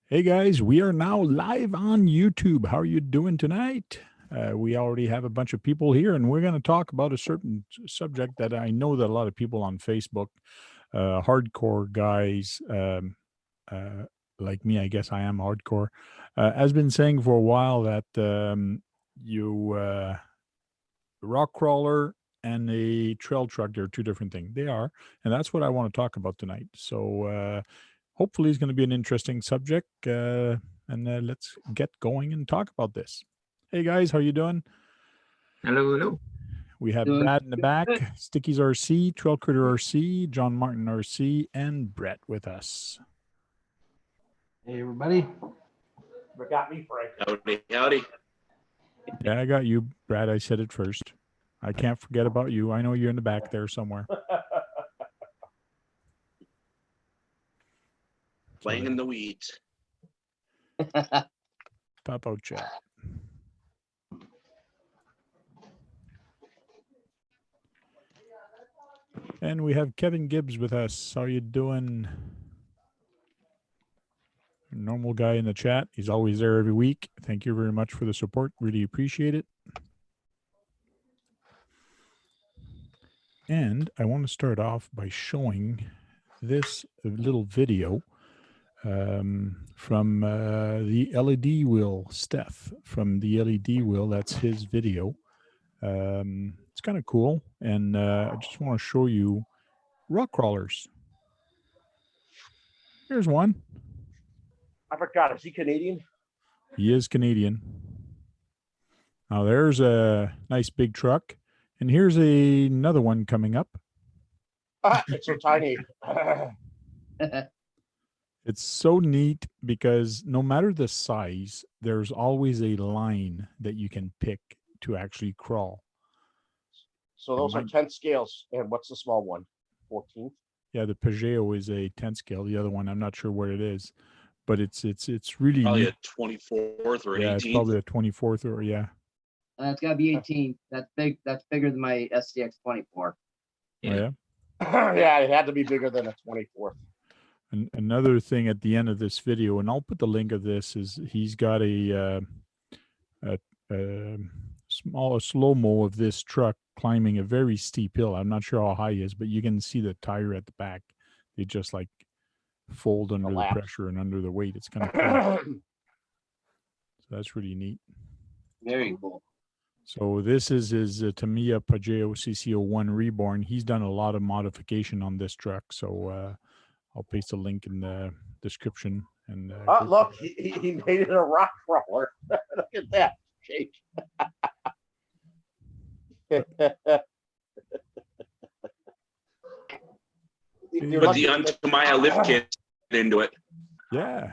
Hey guys, we are now live on YouTube. How are you doing tonight? We already have a bunch of people here, and we're going to talk about a certain subject that I know that a lot of people on Facebook, hardcore guys uh, like me, I guess I am hardcore, has been saying for a while that you rock crawler and a trail truck, they're two different things. They are, and that's what I want to talk about tonight. So hopefully it's going to be an interesting subject, and let's get going and talk about this. Hey guys, how you doing? Hello, hello. We have Doing Brad in the good. back, Sticky's RC, Trail Critter RC, John Martin RC, and Brett with us. Hey, everybody. Got me, Frank. Howdy, howdy. Yeah, I got you, Brad. I said it first. I can't forget about you. I know you're in the back there somewhere. Playing in the weeds. Pop out chat. And we have Kevin Gibbs with us. How you doing? Normal guy in the chat. He's always there every week. Thank you very much for the support. Really appreciate it. And I want to start off by showing this little video from the LED wheel, Steph from the LED wheel. That's his video. It's kind of cool. And I just want to show you rock crawlers. Here's one. I forgot. Is he Canadian? He is Canadian. Now there's a nice big truck. And here's another one coming up. It's so tiny. It's so neat because no matter the size, there's always a line that you can pick to actually crawl. So those are 10 scales. And what's the small one? 14th? Yeah, the Peugeot is a 10 scale. The other one, I'm not sure what it is, but it's really Probably neat. a 24th or Yeah, 18th. it's probably a 24th or yeah. It's got to be 18. That's big. That's bigger than my SCX 24. Yeah. Oh, yeah. Yeah, it had to be bigger than a 24th. And another thing at the end of this video, and I'll put the link of this, is he's got a slow-mo of this truck climbing a very steep hill. I'm not sure how high he is, but you can see the tire at the back. They just like fold under the pressure and under the weight. It's kind of cool. So that's really neat. Very cool. So this is his Tamiya Peugeot CC01 Reborn. He's done a lot of modification on this truck. So I'll paste a link in the description. And look, he made it a rock crawler. Look at that. Jake. Put the Tamiya lift kit into it. Yeah.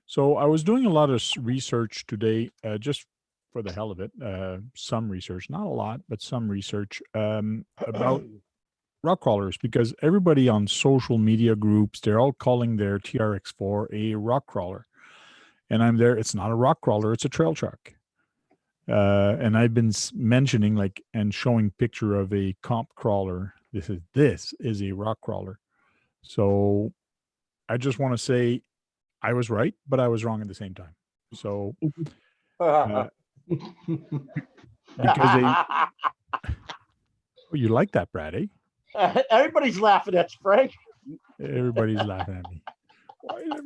So I was doing a lot of research today, just for the hell of it. Some research, not a lot, but some research about rock crawlers, because everybody on social media groups, they're all calling their TRX4 a rock crawler. And I'm there. It's not a rock crawler. It's a trail truck. And I've been mentioning and showing picture of a comp crawler. This is a rock crawler. So I just want to say I was right, but I was wrong at the same time. So because you like that, Brad, eh? Everybody's laughing at you, Frank. Everybody's laughing at me.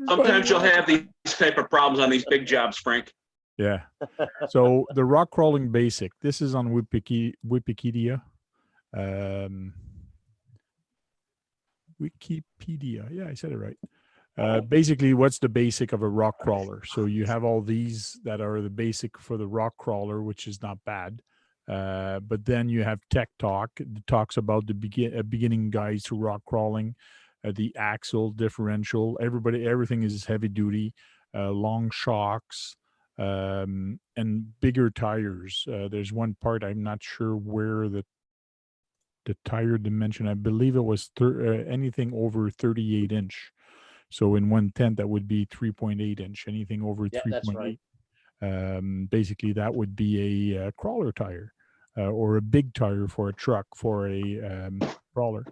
Sometimes you'll have these type of problems on these big jobs, Frank. Yeah. So the rock crawling basic. This is on Wikipedia. Wikipedia. Yeah, I said it right. Basically, what's the basic of a rock crawler? So you have all these that are the basic for the rock crawler, which is not bad. But then you have Tech Talk. It talks about the beginning guides to rock crawling, the axle differential. Everything is heavy duty, long shocks, and bigger tires. There's one part I'm not sure where the tire dimension. I believe it was anything over 38 inch. So in 1/10, that would be 3.8 inch. Anything over 3.8. Right. Basically, that would be a crawler tire, or a big tire for a truck for a crawler.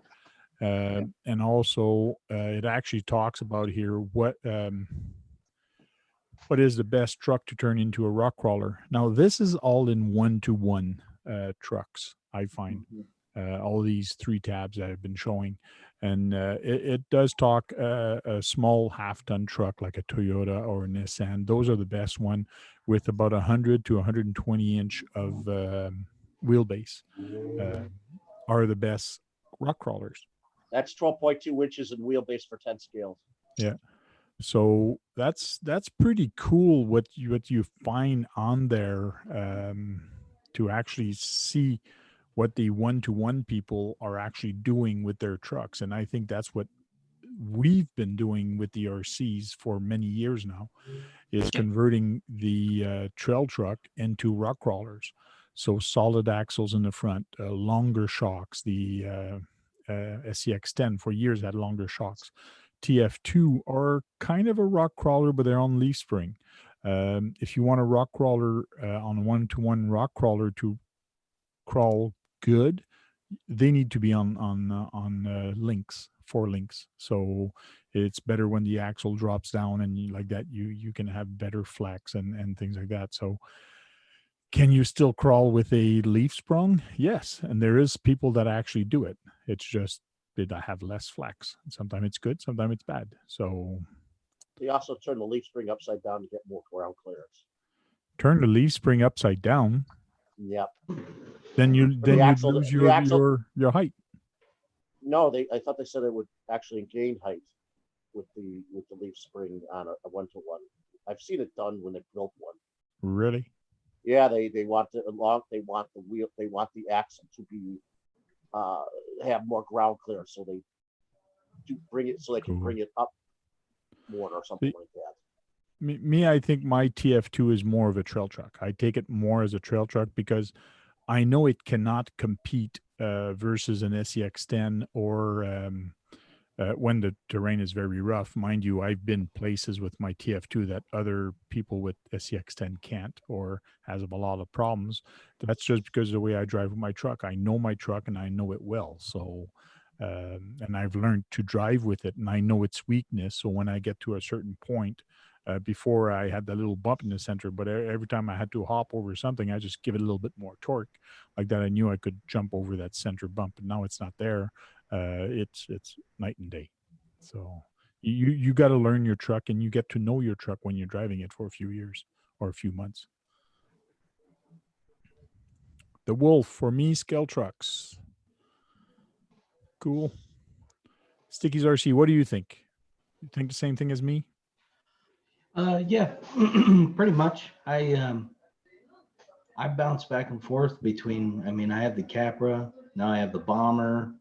And also, it actually talks about here what what is the best truck to turn into a rock crawler? Now, this is all in 1-to-1 trucks, I find. All these 3 tabs that I've been showing. And it does talk a small half-ton truck like a Toyota or a Nissan. Those are the best one with about 100 to 120 inch of wheelbase are the best rock crawlers. That's 12.2 inches in wheelbase for 10 scales. Yeah. So that's pretty cool what you find on there to actually see what the 1-to-1 people are actually doing with their trucks. And I think that's what we've been doing with the RCs for many years now, is converting the trail truck into rock crawlers. So solid axles in the front, longer shocks. The SCX10 for years had longer shocks. TF2 are kind of a rock crawler, but they're on leaf spring. If you want a rock crawler on 1-to-1 rock crawler to crawl good, they need to be on links, 4 links. So it's better when the axle drops down and like that you can have better flex and things like that. So can you still crawl with a leaf sprung? Yes, and there is people that actually do it. It's just that I have less flex. Sometimes it's good, sometimes it's bad. So They also turn the leaf spring upside down to get more ground clearance. turn the leaf spring upside down, Yep. then you axle- lose the axle- your height. No, I thought they said it would actually gain height with the leaf spring on a 1-to-1. I've seen it done when they built one. Really? Yeah, they want the wheel, they want the axle to be have more ground clearance, so they do bring it so they can Cool. bring it up more or something See, like that. Me, I think my TF2 is more of a trail truck. I take it more as a trail truck because I know it cannot compete versus an SCX10 or when the terrain is very rough. Mind you, I've been places with my TF2 that other people with SCX10 can't or has a lot of problems. That's just because of the way I drive my truck. I know my truck and I know it well. So, and I've learned to drive with it and I know its weakness. So when I get to a certain point, before I had that little bump in the center, but every time I had to hop over something, I just give it a little bit more torque. Like that, I knew I could jump over that center bump, but now it's not there. It's night and day. So you got to learn your truck, and you get to know your truck when you're driving it for a few years or a few months. The Wolf for me, scale trucks. Cool. Sticky's RC, what do you think? You think the same thing as me? Yeah, pretty much. I bounce back and forth between. I mean, I have the Capra, now I have the Bomber,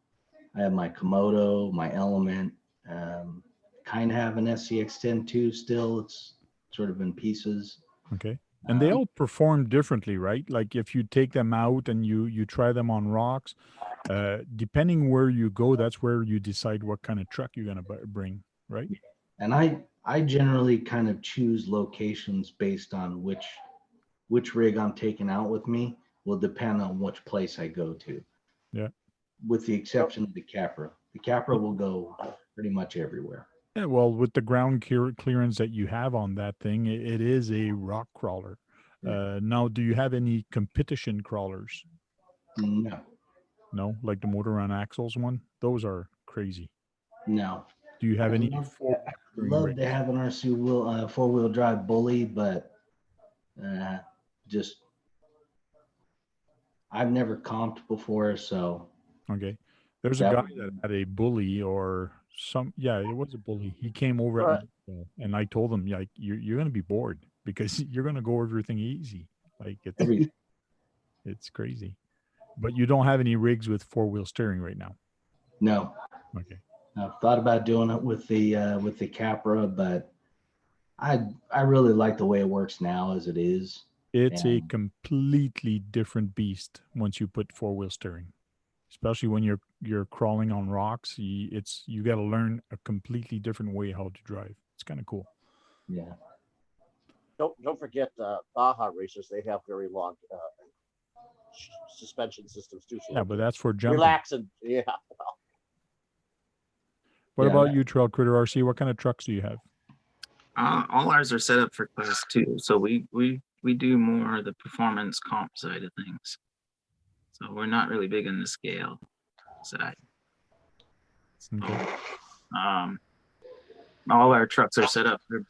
I have my Komodo, my Element. Kind of have an SCX10 too. Still, it's sort of in pieces. Okay. And they all perform differently, right? Like if you take them out and you try them on rocks, depending where you go, that's where you decide what kind of truck you're going to bring, right? And I generally kind of choose locations based on which rig I'm taking out with me will depend on which place I go to. Yeah. With the exception of the Capra. The Capra will go pretty much everywhere. Yeah, well, with the ground clearance that you have on that thing, it is a rock crawler. Now, do you have any competition crawlers? No. No, like the motor on axles one? Those are crazy. No. Do you have any? Love to have an RC wheel, 4-wheel drive bully, but just I've never comped before, so. Okay. There's a guy that had a bully or it was a bully. He came over at me, and I told him, like, you're going to be bored because you're going to go everything easy. Like it's crazy. But you don't have any rigs with 4-wheel steering right now. No. Okay. I've thought about doing it with the Capra, but I really like the way it works now as it is. It's a completely different beast once you put 4-wheel steering, especially when you're crawling on rocks. You got to learn a completely different way how to drive. It's kind of cool. Yeah. Don't forget Baja racers. They have very long suspension systems too. So yeah, but that's for jumping. Relax and yeah. What about you, Trail Critter RC? What kind of trucks do you have? All ours are set up for class 2, so we do more the performance comp side of things. So we're not really big on the scale side. So, Okay. all our trucks are set up for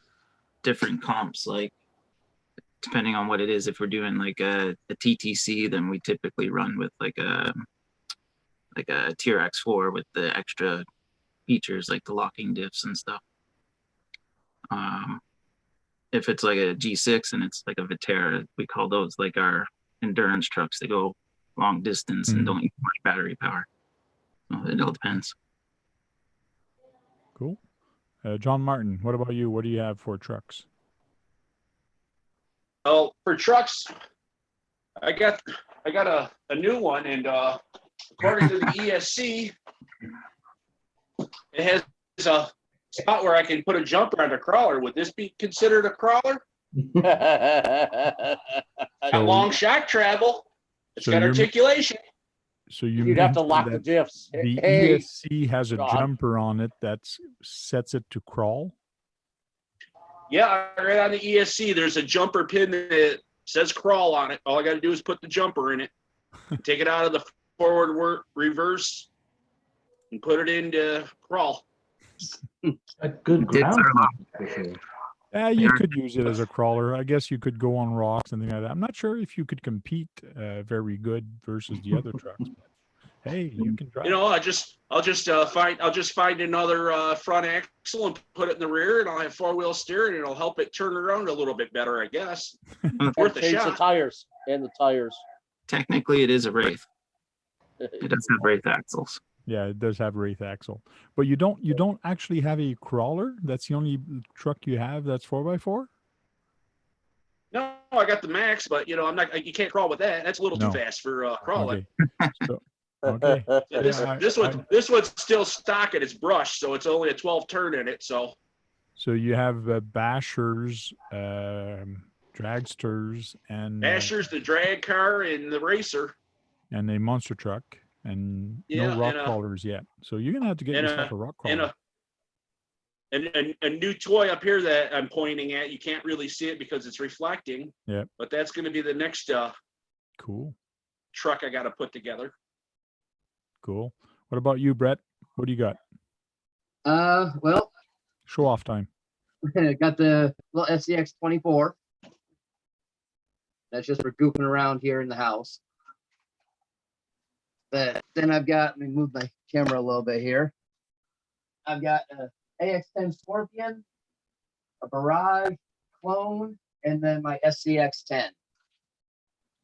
different comps, like depending on what it is. If we're doing like a TTC, then we typically run with like a TRX4 with the extra features like the locking diffs and stuff. If it's like a G6 and it's like a Vitera, we call those like our endurance trucks. They go long distance and don't use much battery power. So it all depends. Cool. John Martin, what about you? What do you have for trucks? Well, for trucks, I got a new one, and according to the ESC, it has a spot where I can put a jumper on a crawler. Would this be considered a crawler? Got long shock travel. It's got articulation. So You'd have to lock the diffs. The Hey, ESC has a John. jumper on it that sets it to crawl. Yeah, right on the ESC, there's a jumper pin that says crawl on it. All I got to do is put the jumper in it, take it out of the forward reverse, and put it into crawl. A good ground. Yeah, you could use it as a crawler. I guess you could go on rocks and things like that. I'm not sure if you could compete very good versus the other trucks. But hey, you can drive. You know, I'll just find another front axle and put it in the rear, and I'll have 4-wheel steering, and it'll help it turn around a little bit better, I guess. Worth a change the shot. tires and the tires. Technically, it is a Wraith. It does have Wraith axles. Yeah, it does have Wraith axle, but you don't actually have a crawler. That's the only truck you have that's 4x4. No, I got the Max, but you know, you can't crawl with that. That's a little No. too fast for crawling. Okay. So, okay. This one's still stock and it's brushed, so it's only a 12 turn in it. So you have Bashers, dragsters, and Asher's the drag car and the racer. and a monster truck, and Yeah, no rock and crawlers yet. So you're gonna have to get yourself a rock crawler. And a new toy up here that I'm pointing at. You can't really see it because it's reflecting. Yeah. But that's going to be the next Cool. truck I got to put together. Cool. What about you, Brett? What do you got? Well, Show off time. got the little SCX 24. That's just for goofing around here in the house. But then I've got, let me move my camera a little bit here. I've got a AX10 Scorpion, a Barrage clone, and then my SCX10.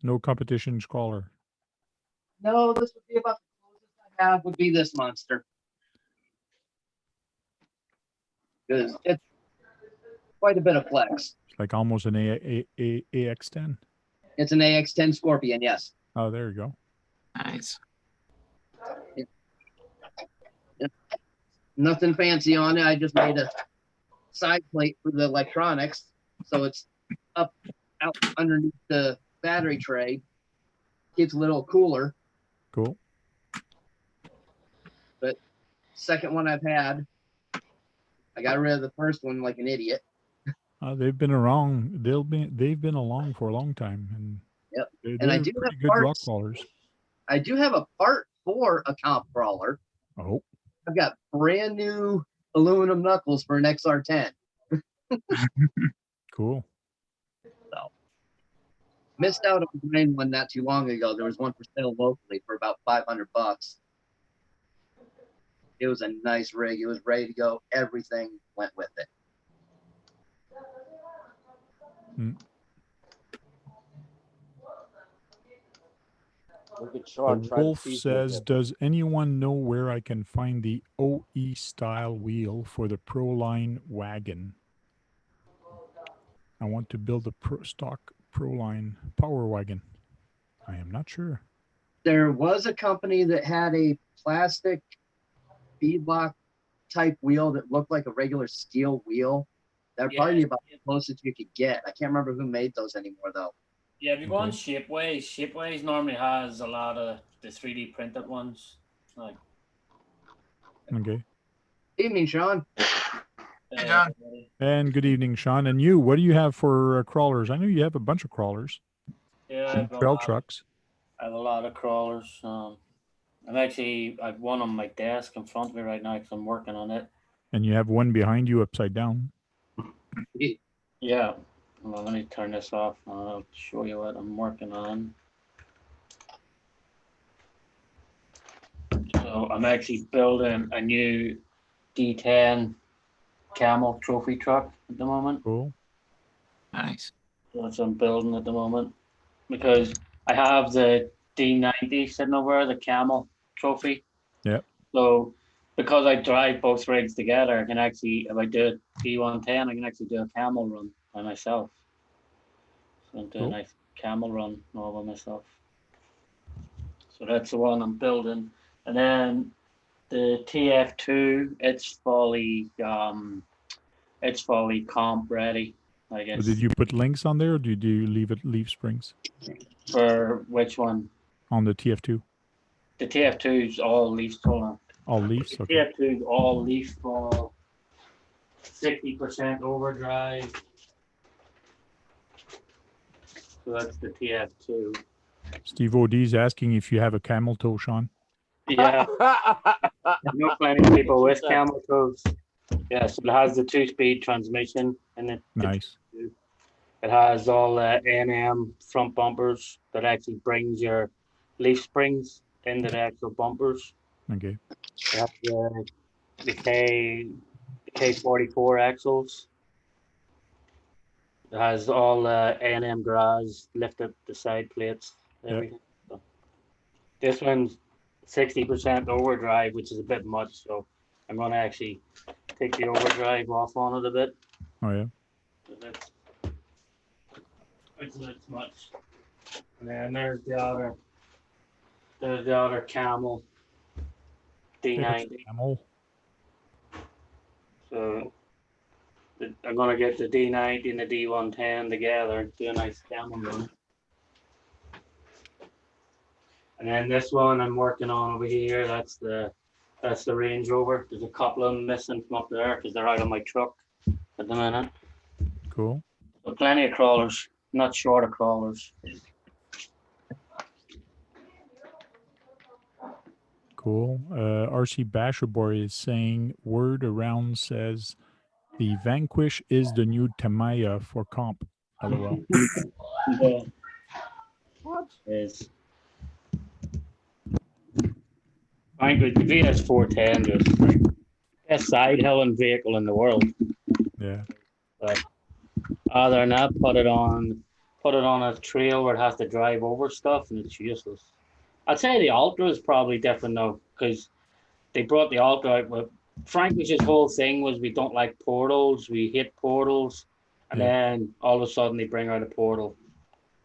No competition crawler. No, this would be about the closest I have would be this monster. Because it's quite a bit of flex. It's like almost an AX10. It's an AX10 Scorpion, yes. Oh, there you go. Nice. Nothing fancy on it. I just made a side plate for the electronics, so it's up out underneath the battery tray. Keeps a little cooler. Cool. But second one I've had, I got rid of the first one like an idiot. They've been around. They've been along for a long time, and Yep. they're And I do pretty have good rock parts. crawlers. I do have a part for a comp crawler. Oh, I've got brand new aluminum knuckles for an XR10. cool. So missed out on buying one not too long ago. There was one for sale locally for about $500. It was a nice rig. It was ready to go. Everything went with it. Look at Sean The trying to Wolf tease me says, again. "Does anyone know where I can find the OE style wheel for the Proline wagon? I want to build a stock Proline power wagon. I am not sure." There was a company that had a plastic beadlock type wheel that looked like a regular steel wheel. That would probably be about the closest you could get. I can't remember who made those anymore though. Yeah, if you go on Okay. Shipways normally has a lot of the 3D printed ones. Like, Okay. Evening, Sean. Hey, John. And good evening, Sean. And you, what do you have for crawlers? I know you have a bunch of crawlers Yeah, and trail trucks. I have a lot of crawlers. I've one on my desk in front of me right now because I'm working on it. And you have one behind you upside down. Yeah. Well, let me turn this off. I'll show you what I'm working on. So I'm actually building a new D10 camel trophy truck at the moment. Cool. Nice. That's what I'm building at the moment because I have the D90 sitting over the camel trophy. Yeah. So because I drive both rigs together, I can actually, if I do a D110, I can actually do a camel run by myself. So I'm doing Cool. a nice camel run all by myself. So that's the one I'm building. And then the TF2, it's fully comp ready, I guess. Did you put links on there, or do you leave it leaf springs For which one? on the TF2? The TF2 is all leaf full. All leaves. The Okay. TF2 is all leaf full, 60% overdrive. So that's the TF2. Steve OD's asking if you have a camel toe, Sean. Yeah, I know plenty of people with camel toes. Yeah, so it has the 2-speed transmission in it. Nice. It has all NM front bumpers that actually brings your leaf springs into the actual bumpers. Okay. It has the K44 axles. It has all NM garage, lift up the side plates, everything. So this one's 60% overdrive, which is a bit much. So I'm going to actually take the overdrive off on it a bit. Oh yeah. So it's much. And then there's the other camel D90. Camel. So I'm gonna get the D90 and the D110 together and do a nice camel run. And then this one I'm working on over here, that's the Range Rover. There's a couple of them missing from up there because they're out of my truck at the minute. Cool. So plenty of crawlers, not short of crawlers. Cool. RC Basherboy is saying word around says the Vanquish is the new Tamiya for comp. LOL. What is? Frankly, the VS410 just best side hilling vehicle in the world. Yeah. But other than that, put it on a trail where it has to drive over stuff, and it's useless. I'd say the Ultra is probably different though, because they brought the Ultra out with Franklin's whole thing was we don't like portals, we hate portals, and then all of a sudden they bring out a portal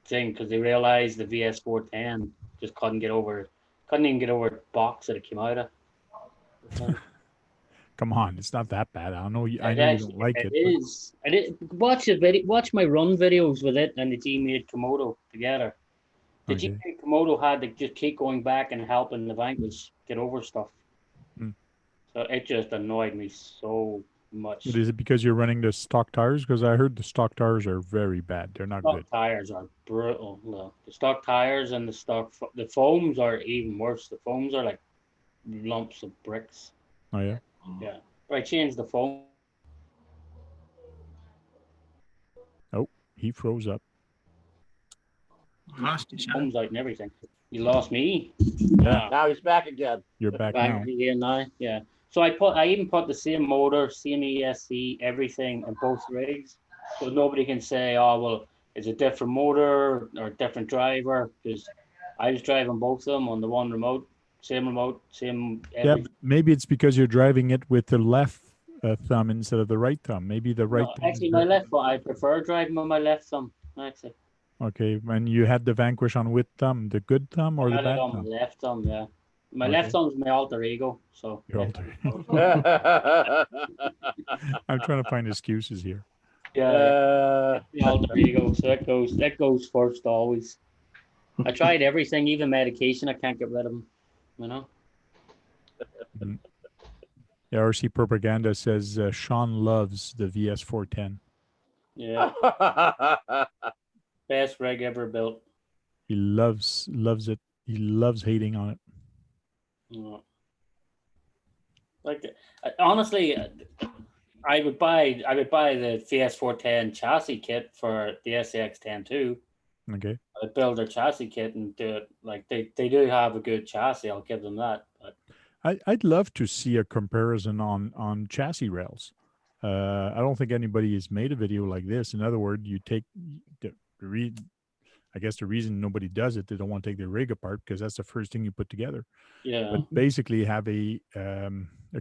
thing because they realized the VS410 just couldn't even get over the box that it came out of. Come on, it's not that bad. I know you don't like it. It is. Watch the video. Watch my run videos with it and the G-Made Komodo together. The G-Made Komodo had to just keep going back and helping the Vanquish get over stuff. So it just annoyed me so much. But is it because you're running the stock tires? Because I heard the stock tires are very bad. They're not good. Stock tires are brutal. No, the stock tires and the foams are even worse. The foams are like lumps of bricks. Oh yeah. Yeah. I changed the foam. Oh, he froze up. Lost you, Sean. Foams out and everything. You lost me. Yeah. Now he's back again. You're back now. Here now. Yeah. So I even put the same motor, same ESC, everything in both rigs, so nobody can say, oh well, it's a different motor or different driver, because I was driving both of them on the one remote, same everything. Yeah, maybe it's because you're driving it with the left thumb instead of the right thumb. Maybe the right. No, actually, my left thumb. I prefer driving on my left thumb. Actually. Okay, when you had the Vanquish on which thumb, the good thumb or the bad on thumb? my left thumb, yeah. My left thumb's my alter ego, so. Your alter. I'm trying to find excuses here. Yeah, the alter ego. So that goes first always. I tried everything, even medication. I can't get rid of them. You know. Yeah, The RC propaganda says Sean loves the VS 410. Yeah, best rig ever built. He loves it. He loves hating on it. Yeah. Like honestly, I would buy the VS 410 chassis kit for the SCX 10 too. Okay. I'd build their chassis kit and do it. Like they do have a good chassis. I'll give them that. But I'd love to see a comparison on chassis rails. I don't think anybody has made a video like this. In other words, you take I guess the reason nobody does it, they don't want to take their rig apart because that's the first thing you put together. yeah, But basically, have a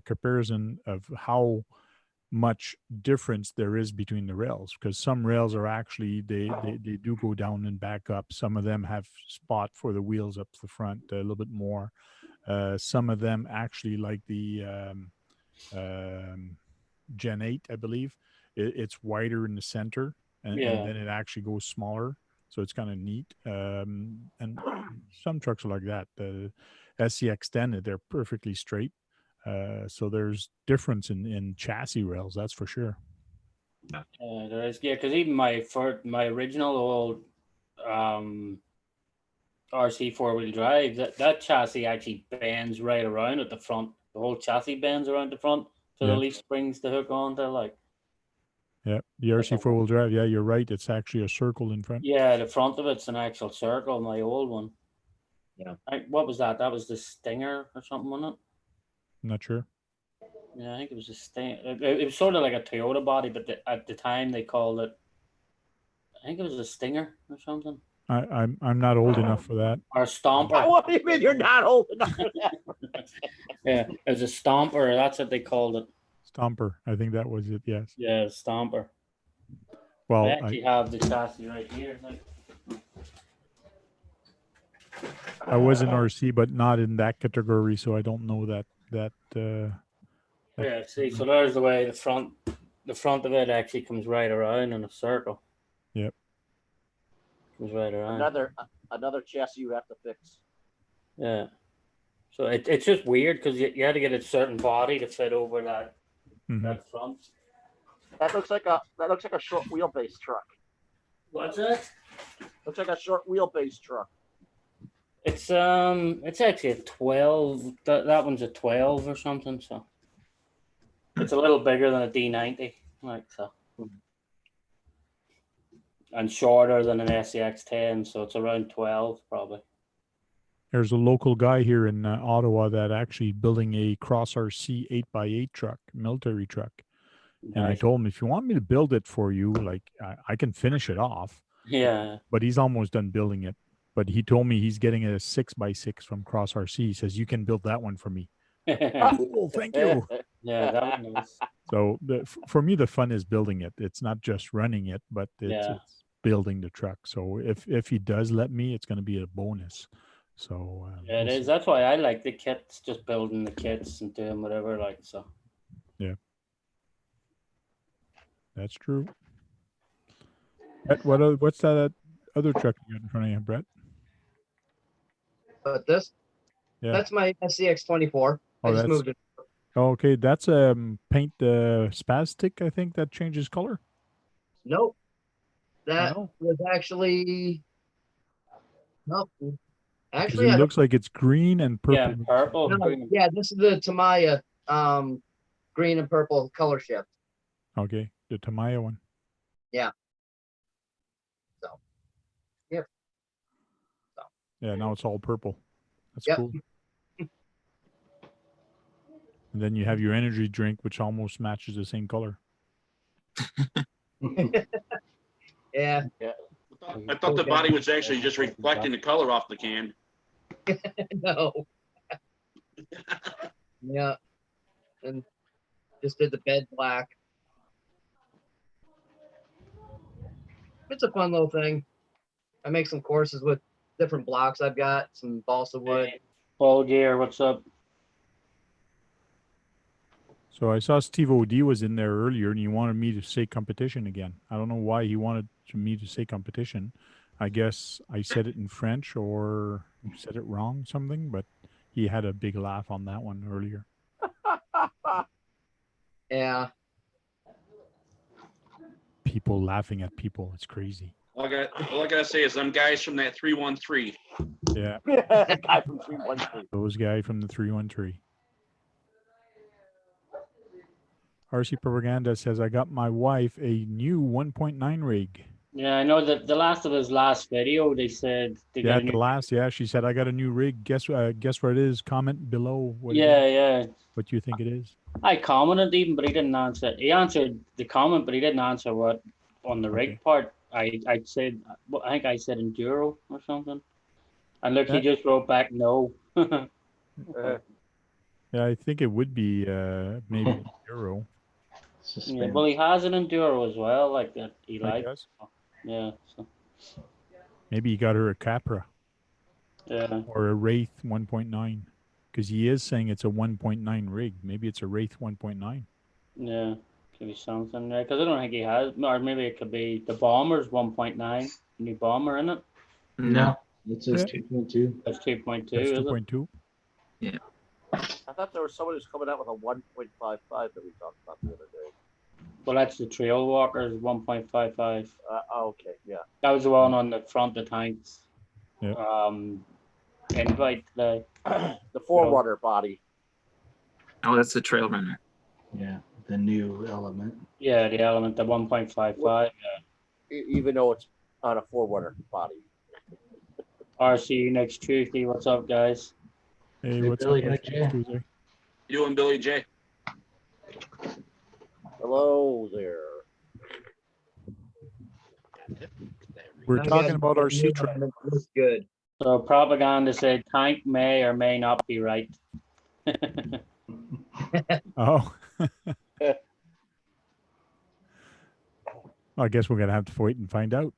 comparison of how much difference there is between the rails, because some rails are actually they do go down and back up. Some of them have spot for the wheels up the front a little bit more. Some of them actually, like the Gen 8, I believe, it's wider in the center, and Yeah. then it actually goes smaller. So it's kind of neat. And some trucks are like that. The SCX 10, they're perfectly straight. So there's difference in chassis rails, that's for sure. there is. Yeah, because even my original old RC 4-wheel drive, that chassis actually bends right around at the front. The whole chassis bends around the front for the Yeah. leaf springs to hook onto. Like, Yeah, the RC 4-wheel drive. Yeah, you're right. It's actually a circle in front. yeah, the front of it's an actual circle. My old one. Yeah. What was that? That was the Stinger or something, wasn't it? Not sure. Yeah, I think it was a Stinger. It was sort of like a Toyota body, but at the time they called it. I think it was a Stinger or something. I'm not old enough for that. Or a Stomper. What do you mean you're not old enough for that? Yeah, it was a Stomper. That's what they called it. Stomper, I think that was it. Yes. Yeah, Stomper. Well, I actually have the chassis right here. Like, I was in RC, but not in that category, so I don't know that. yeah, see, so there's the way the front of it actually comes right around in a circle. Yep. Comes right around. Another chassis you have to fix. Yeah. So it's just weird because you had to get a certain body to fit over that that front. That looks like a short wheelbase truck. What's that? Looks like a short wheelbase truck. It's actually a 12. That one's a 12 or something. So it's a little bigger than a D90, like so, and shorter than an SCX 10. So it's around 12 probably. There's a local guy here in Ottawa that actually building a Cross RC 8x8 truck, military truck. And I Nice. told him, if you want me to build it for you, like I can finish it off. Yeah. But he's almost done building it. But he told me he's getting a 6x6 from Cross RC. He says, you can build that one for me. Cool, thank you. Yeah, that was nice. So for me, the fun is building it. It's not just running it, but it's building the truck. So if he does let me, it's going to be a bonus. So Yeah, it is. That's why I like the kits, just building the kits and doing whatever, like so. Yeah, that's true. Brett, what's that other truck you got in front of you, Brett? But this, that's my SCX 24. I just moved it. Oh, okay, that's paint spastic. I think that changes color. Nope, that was actually nope. Actually, it looks like it's green and purple. Yeah, purple. No, yeah, this is the Tamiya green and purple color shift. Okay, the Tamiya one. Yeah. So, yeah. So. Yeah, now it's all purple. That's cool. And then you have your energy drink, which almost matches the same color. Yeah. I thought the body was actually just reflecting the color off the can. No. Yeah. And just did the bed black. It's a fun little thing. I make some courses with different blocks I've got, some balsa wood. Paul Gear, what's up? So I saw Steve OD was in there earlier, and he wanted me to say competition again. I don't know why he wanted me to say competition. I guess I said it in French or you said it wrong, something, but he had a big laugh on that one earlier. Yeah. People laughing at people. It's crazy. All I gotta say is them guys from that 313. Yeah, Guy from 313. those guy from the 313. RC Propaganda says, I got my wife a new 1.9 rig. Yeah, I know that the last of his last video, they said they Yeah, got a at the new. last, yeah, she said, I got a new rig. Guess what it is? Comment below what it is, Yeah. what you think it is. I commented even, but he didn't answer. He answered the comment, but he didn't answer what on the rig Okay. part. I said, I think I said enduro or something. And look, he Yeah. just wrote back no. Yeah, I think it would be maybe Euro. Yeah, well, he has an enduro as well, like that he I likes. guess. Yeah, so Maybe he got her a Capra yeah, or a Wraith 1.9 because he is saying it's a 1.9 rig. Maybe it's a Wraith 1.9. yeah, could be something there because I don't think he has, or maybe it could be the Bomber's 1.9, new Bomber in it. No, It says Yeah. 2.2. That's 2.2, That's is it? 2.2. I thought there was somebody who's coming out with a 1.55 that we talked about the other day. Well, that's the Trail Walker's 1.55. Okay, yeah. That was the one on the front of tanks. Yep. Invite the The Forerunner body. oh, that's the trail runner. Yeah, the new element. yeah, the Element, the 1.55. Even though it's on a Forerunner body. RC next Tuesday. What's up, guys? Hey, Hey, what's Billy, up, heck RC yeah. Tuesday? You doing, Billy J? Hello there. We're talking about our sea truck. Looks good. So propaganda said tank may or may not be right. Oh. I guess we're going to have to wait and find out.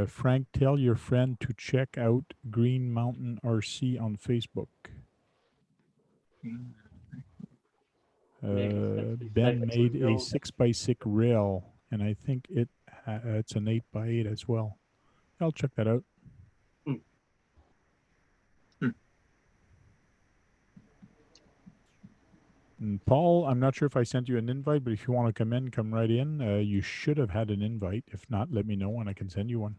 Frank, tell your friend to check out Green Mountain RC on Facebook. Ben made a 6x6 rail, and I think it's an 8x8 as well. I'll check that out. And Paul, I'm not sure if I sent you an invite, but if you want to come in, come right in. You should have had an invite. If not, let me know and I can send you one.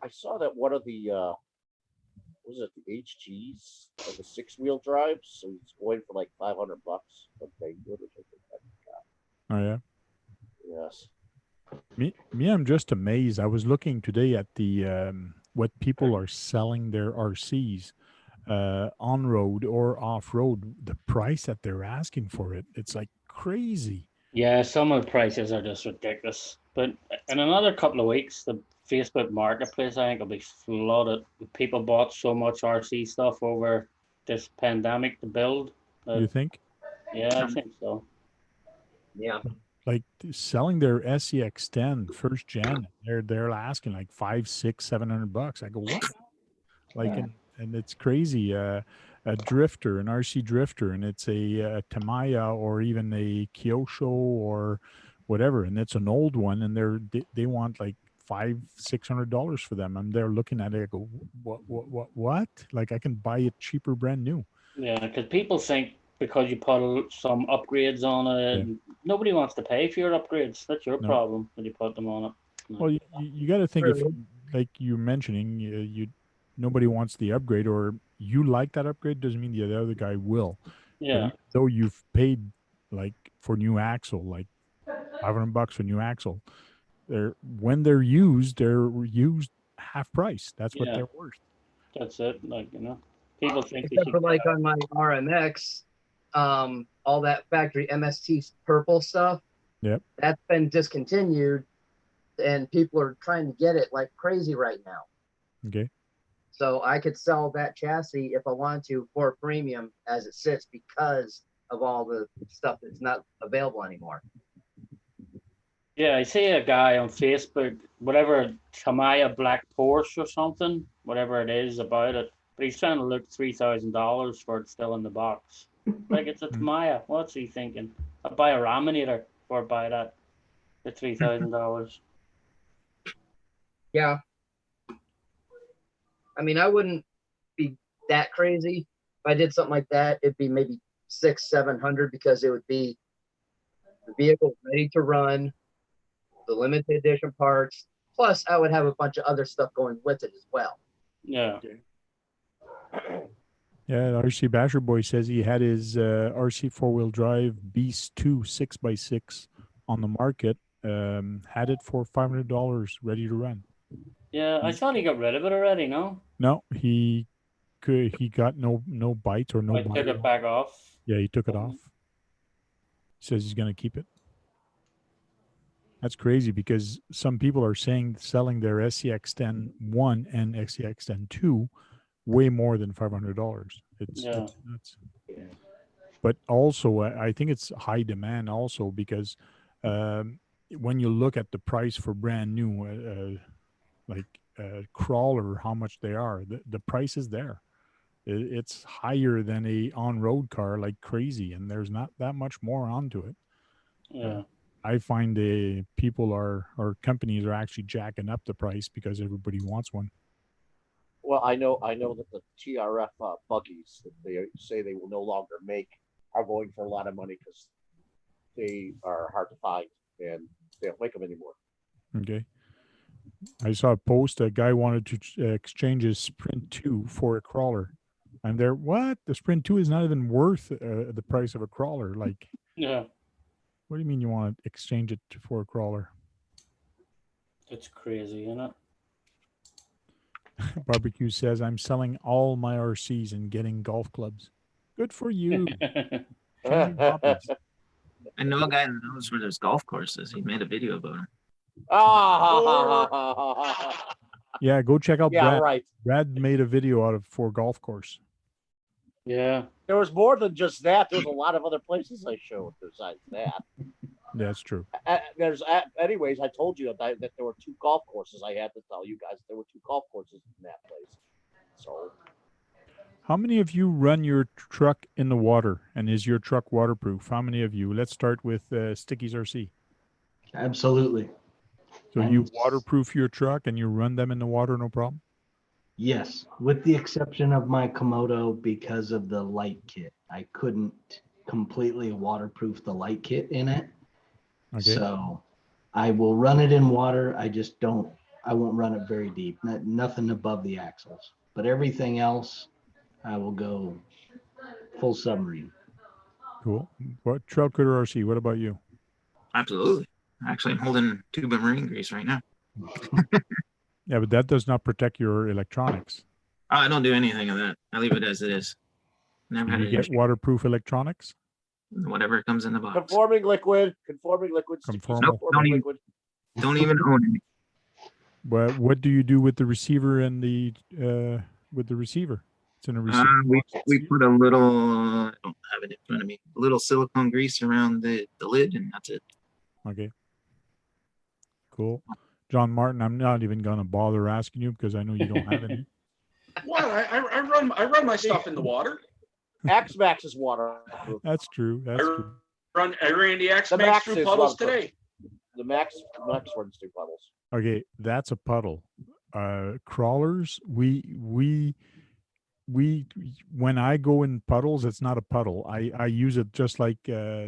I saw that one of the was it the HGs, like the 6-wheel drives? So it's going for like $500. Okay, good or something. Oh yeah. Yes. Me, I'm just amazed. I was looking today at the what people are selling their RCs on road or off road. The price that they're asking for it's like crazy. Yeah, some of the prices are just ridiculous. But in another couple of weeks, the Facebook Marketplace, I think, will be flooded. People bought so much RC stuff over this pandemic to build. You think? Yeah, I think so. Yeah. Like selling their SEX10 first gen, they're asking like $500, $600, $700. I go, what? Like, and it's crazy. A drifter, an RC drifter, and it's a Tamiya or even a Kyosho or whatever, and it's an old one, and they want like $500-$600 for them. And they're looking at it. I go, what? Like I can buy it cheaper, brand new. Yeah, because people think because you put some upgrades on it, nobody wants to pay for your upgrades. That's your problem when you put them on it. No. Well, you got to think if, like you're mentioning, you nobody wants the upgrade, or you like that upgrade doesn't mean the other guy will. Yeah. But though you've paid like for new axle, like $500 for new axle, when they're used half price. That's what they're worth. That's it. Like, people think except for like on my RMX, all that factory MST purple stuff. Yep. That's been discontinued, and people are trying to get it like crazy right now. Okay. So I could sell that chassis if I wanted to for premium as it sits because of all the stuff that's not available anymore. Yeah, I see a guy on Facebook, whatever Tamiya Black Porsche or something, whatever it is about it, but he's trying to look $3,000 for it still in the box. Like it's a Tamiya. What's he thinking? I'll buy a Raminator or buy that for $3,000. Yeah. I mean, I wouldn't be that crazy. If I did something like that, it'd be maybe 600-700 because it would be the vehicle ready to run, the limited edition parts. Plus, I would have a bunch of other stuff going with it as well. Yeah. Yeah, RC Basher Boy says he had his RC 4-wheel drive Beast 2 6x6 on the market. Had it for $500 ready to run. Yeah, I thought he got rid of it already, no? No, he got no bite or no I took bite. it back off. Yeah, he took it off. Says he's going to keep it. That's crazy because some people are selling their SCX10 1 and SCX10 2 way more than $500. It's nuts. Yeah. But also, I think it's high demand also because when you look at the price for brand new, crawler, how much they are, the price is there. It's higher than a on-road car like crazy, and there's not that much more onto it. Yeah. I find people or companies are actually jacking up the price because everybody wants one. Well, I know that the TRF buggies that they say they will no longer make are going for a lot of money because they are hard to find and they don't make them anymore. Okay. I saw a post. A guy wanted to exchange his Sprint 2 for a crawler. And they're, what? The Sprint 2 is not even worth the price of a crawler. Like, Yeah. what do you mean you want to exchange it for a crawler? It's crazy, isn't it? Barbecue says, I'm selling all my RCs and getting golf clubs. Good for you. Changing hobbies. I know a guy that knows where there's golf courses. He made a video about them. Yeah, go check out Yeah, Brad. right. Brad made a video out of for golf course. Yeah. There was more than just that. There's a lot of other places I showed besides that. That's true. Anyways, I told you that there were 2 golf courses. I had to tell you guys there were 2 golf courses in that place. So, How many of you run your truck in the water, and is your truck waterproof? How many of you? Let's start with Sticky's RC. Absolutely. So you waterproof your truck and you run them in the water, no problem? Yes, with the exception of my Komodo because of the light kit. I couldn't completely waterproof the light kit in it. Okay. So I will run it in water. I won't run it very deep. Nothing above the axles. But everything else, I will go full submarine. Cool. What Trail Critter RC? What about you? Absolutely. Actually, I'm holding tube of marine grease right now. Yeah, but that does not protect your electronics. I don't do anything of that. I leave it as it is. Never had You an get issue. waterproof electronics? Whatever comes in the box. conforming liquid. Conformal. Nope, don't even- liquid. Don't even own it. But what do you do with the receiver and the with the receiver? It's in a receiver. We box. put a little, I don't have it in front of me, a little silicone grease around the lid, and that's it. Okay. Cool. John Martin, I'm not even gonna bother asking you because I know you don't have any. What? I run my stuff in the water. X-Max is waterproof. That's true. That's true. I ran the The X-Max Max through is puddles waterproof. today. The Max runs through puddles. Okay, that's a puddle. Crawlers, we when I go in puddles, it's not a puddle. I use it just like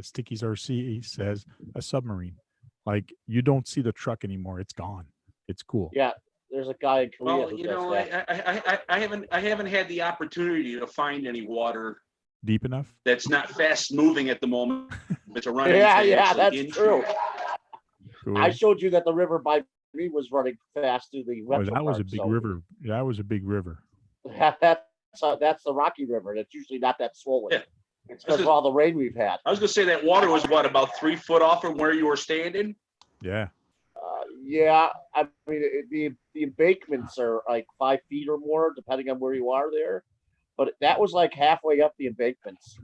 Sticky's RC says, a submarine. Like you don't see the truck anymore. It's gone. It's cool. Yeah, there's a guy in Korea Well, who you does know, that. I haven't had the opportunity to find any water Deep enough? that's not fast moving at the moment. It's a run. Yeah, that's true. Cool. I showed you that the river by me was running fast through the Oh, retro that was a park, big so river. That was a big river. that's the Rocky River. It's usually not that swollen. Yeah. It's because of all the rain we've had. I was gonna say that water was what, about 3 foot off from where you were standing? Yeah. Yeah, I mean the embankments are like 5 feet or more, depending on where you are there. But that was like halfway up the embankments.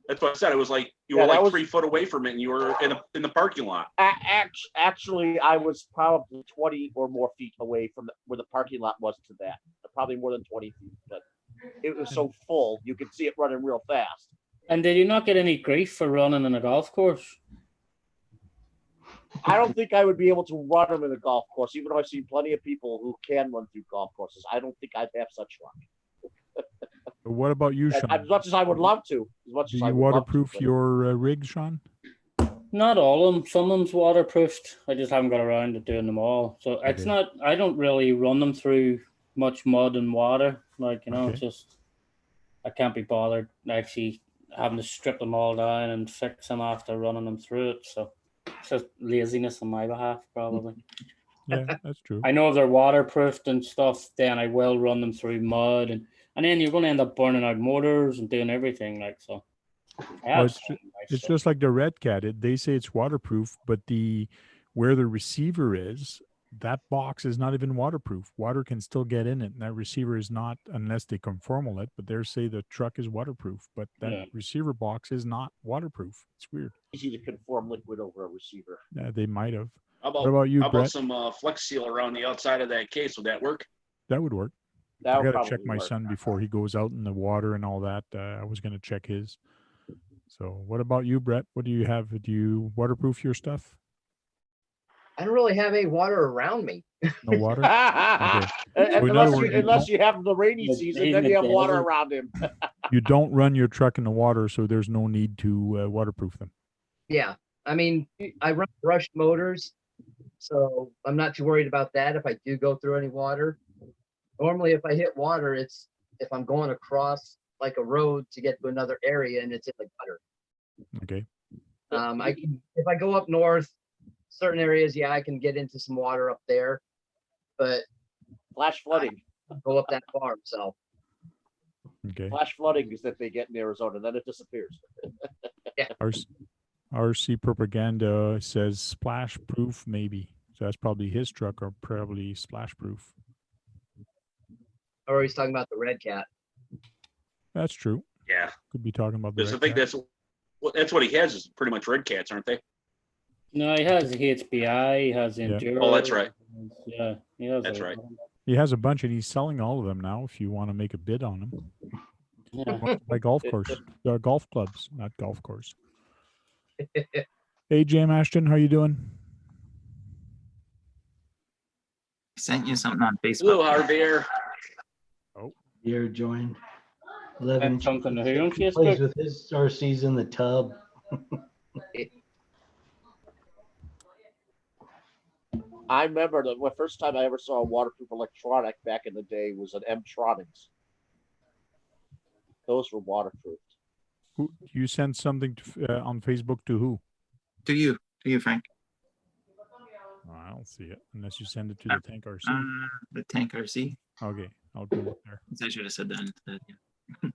That's what I said. It was like you Yeah, were that like was- 3 foot away from it, and you were in the parking lot. Actually, I was probably 20 or more feet away from where the parking lot was to that. Probably more than 20 feet, but it was so full you could see it running real fast. And did you not get any grief for running in a golf course? I don't think I would be able to run them in a golf course, even though I've seen plenty of people who can run through golf courses. I don't think I'd have such luck. But what about you, Sean? As much as I would love to. Do you waterproof your rig, Sean? Not all of them. Some of them's waterproofed. I just haven't got around to doing them all. So it's Okay. not. I don't really run them through much mud and water. Like Okay. it's just I can't be bothered actually having to strip them all down and fix them after running them through it. So it's just laziness on my behalf, probably. Yeah, that's true. I know if they're waterproofed and stuff, then I will run them through mud, and then you're going to end up burning out motors and doing everything like so. Well, it's just like the Red Cat. They say it's waterproof, but where the receiver is, that box is not even waterproof. Water can still get in it, and that receiver is not, unless they conformal it. But they say the truck is waterproof, but that receiver box is not waterproof. It's weird. Easy to conform liquid over a receiver. They might have. How What about you, how Brett? about some Flex Seal around the outside of that case? Would that work? That would work. That I would got to probably check my work. son before he goes out in the water and all that. I was going to check his. So what about you, Brett? What do you have? Do you waterproof your stuff? I don't really have any water around me. No water? Okay. So in other words, unless you have the rainy season, then you have water around him. You don't run your truck in the water, so there's no need to waterproof them. Yeah. I mean, I run brushed motors, so I'm not too worried about that if I do go through any water. Normally, if I hit water, it's if I'm going across like a road to get to another area and it's in the gutter. Okay. I can, if I go up north, certain areas, yeah, I can get into some water up there, but Flash flooding. I don't go up that far. So Okay. Flash flooding is that they get in Arizona, and then it disappears. RC Propaganda says splash proof, maybe. So that's probably his truck, or probably splash proof. or he's talking about the Red Cat. That's true. Yeah. Could be talking about the Because I Red think Cat. that's what he has is pretty much Red Cats, aren't they? No, he has the HBI, he has the Yeah. Enduro. Oh, that's right. Yeah, he has That's a- right. He has a bunch, and he's selling all of them now. If you want to make a bid on them, Yeah. by golf course, golf clubs, not golf course. Hey, Jam Ashton, how you doing? Sent you something on Hello, Facebook. Javier. You're joined. 11 That's something to hear on plays Facebook. with his RCs in the tub. I remember the first time I ever saw a waterproof electronic back in the day was an M-Tronics. Those were waterproof. Who you sent something to, on Facebook to who? To you, Frank. Oh, I don't see it unless you send it to the Tank RC. The Tank RC. Okay, I'll go look there. I should have said that instead. Yeah.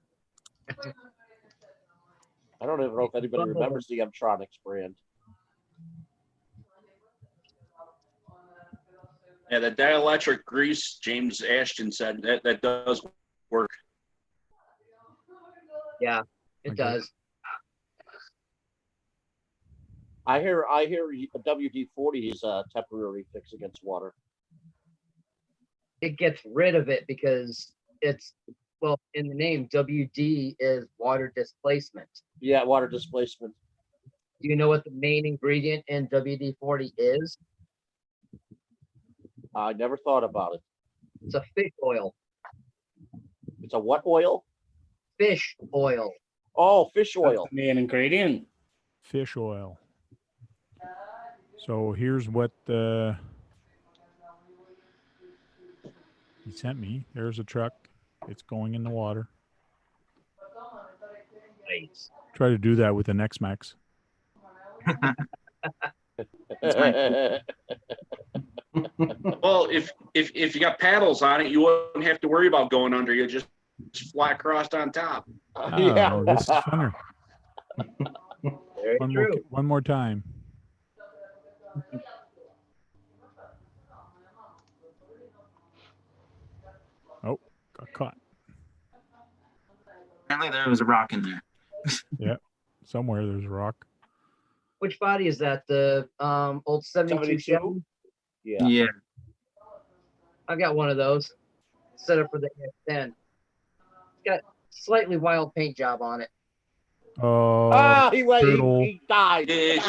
I don't even know if anybody remembers the M-Tronics brand. Yeah, the dielectric grease, James Ashton said that does work. Yeah, it Okay. does. I hear a WD-40 is a temporary fix against water. It gets rid of it because it's, well, in the name, WD is water displacement. Yeah, water displacement. Do you know what the main ingredient in WD-40 is? I never thought about it. It's a fish oil. It's a what oil? Fish oil. Oh, fish That's oil. the main ingredient. Fish oil. So here's what he sent me. There's a truck. It's going in the water. Nice. Try to do that with an X-Max. Well, if you got paddles on it, you wouldn't have to worry about going under. You just fly across on top. Yeah. Oh, this is funner. Very true. One more time. Oh, got caught. Apparently there was a rock in there. Yeah, somewhere there's a rock. Which body is that? The old 72 Chevy? Yeah. Yeah. I've got one of those set up for the X10. It's got slightly wild paint job on it. Oh, Ah, he turtle. died. It,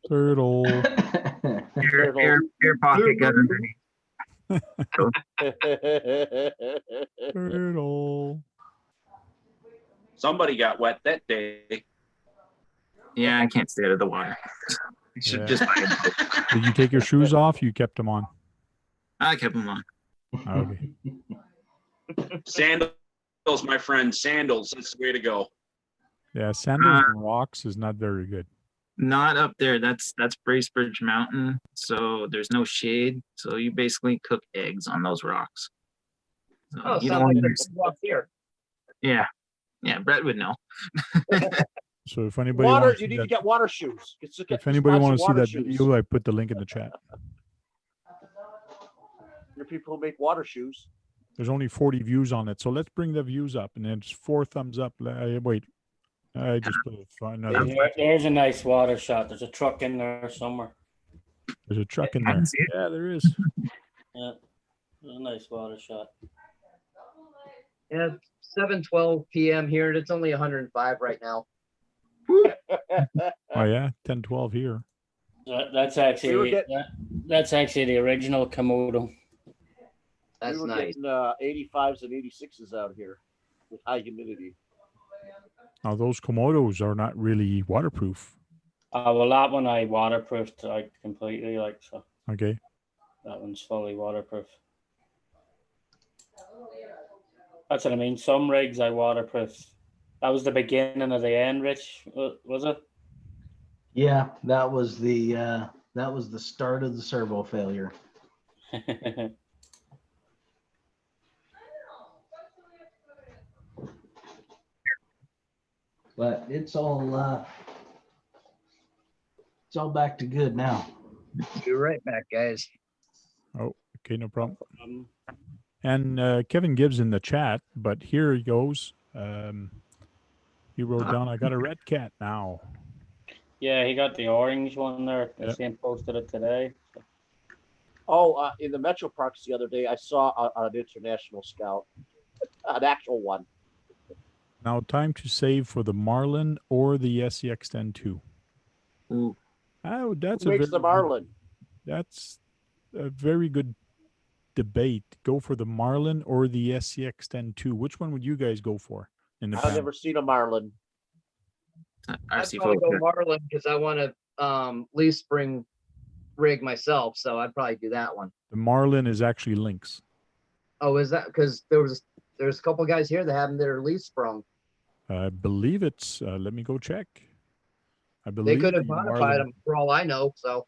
Turtle. Air pocket got underneath. Turtle. Somebody got wet that day. Yeah, I can't stay out of the water. I should Yeah. just buy a boat. Did you take your shoes off? You kept them on. I kept them on. Okay. Sandals, my friend. Sandals. That's the way to go. Yeah, sandals on rocks is not very good. Not up there. That's Bracebridge Mountain. So there's no shade. So you basically cook eggs on those rocks. So Oh, you sounds don't like even- the walk here. yeah. Yeah, Brett would know. So if anybody Water, wants you to need that, to get water shoes. if anybody wants to see that shoes. video, I put the link in the chat. Your people who make water shoes. There's only 40 views on it, so let's bring the views up, and then it's 4 thumbs up. Wait, I just put another. There's a nice water shot. There's a truck in there somewhere. There's a truck in I there. can see it. Yeah, there is. Yeah, there's a nice water shot. Yeah, 7:12 p.m. here. And it's only 105 right now. Oh yeah, 10-12 here. That's actually get- that's actually the original Komodo. That's we were nice. getting 85s and 86s out here with high humidity. Now those Komodos are not really waterproof. Well, that one I waterproofed like completely, like so. Okay. That one's fully waterproof. That's what I mean. Some rigs I waterproofed. That was the beginning of the end, Rich. Was it? Yeah, that was the start of the servo failure. But it's all back to good now. Be right back, guys. Oh, okay, no problem. And Kevin Gibbs in the chat, but here he goes. He wrote down, "I got a red cat now." Yeah, he got the orange one there. I Yep. see him posted it today. Oh, in the Metro Parks the other day, I saw an international scout, an actual one. Now, time to save for the Marlin or the SCX-10-2. Ooh. Oh, that's Who makes the Marlin? That's a very good debate. Go for the Marlin or the SCX-10-2. Which one would you guys go for in the I've panel? never seen a Marlin. I'd RC probably go Folk. Marlin because I want to leaf spring rig myself, so I'd probably do that one. The Marlin is actually Lynx. Oh, is that because there's a couple guys here that have their leaf sprung. I believe it's. Let me go check. I They believe could have the modified Marlin- them for all I know. So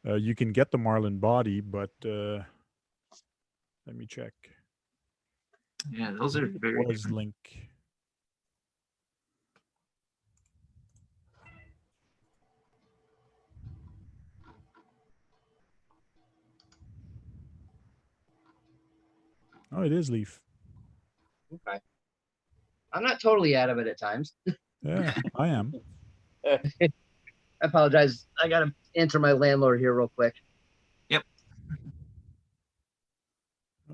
You can get the Marlin body, but let me check. Yeah, those are very Was different. Link. Oh, it is Leaf. okay, I'm not totally out of it at times. Yeah, I am. I apologize. I gotta answer my landlord here real quick.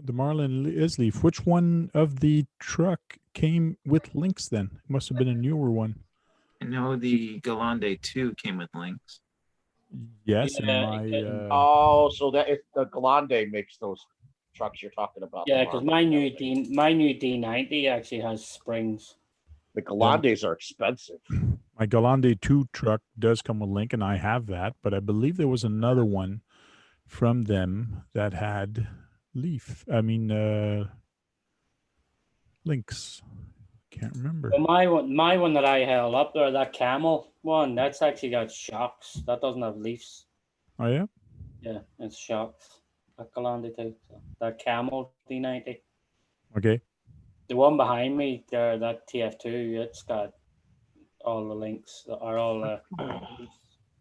The Marlin is Leaf. Which one of the truck came with links then? It must have been a newer one. I know the Galande 2 came with links. Yes, in Yeah, my Oh, so that if the Galande makes those trucks you're talking about. the Yeah, because Marlin. my new D90 actually has springs. The Galandes are expensive. my Galande 2 truck does come with link, and I have that, but I believe there was another one from them that had Leaf. I mean links. Can't remember. But my one that I held up there, that Camel one, that's actually got shocks. That doesn't have leaves. Oh yeah? Yeah, it's shocks. That Galante too. So that Camel D90. Okay. The one behind me there, that TF2, it's got all the links that are all leaves.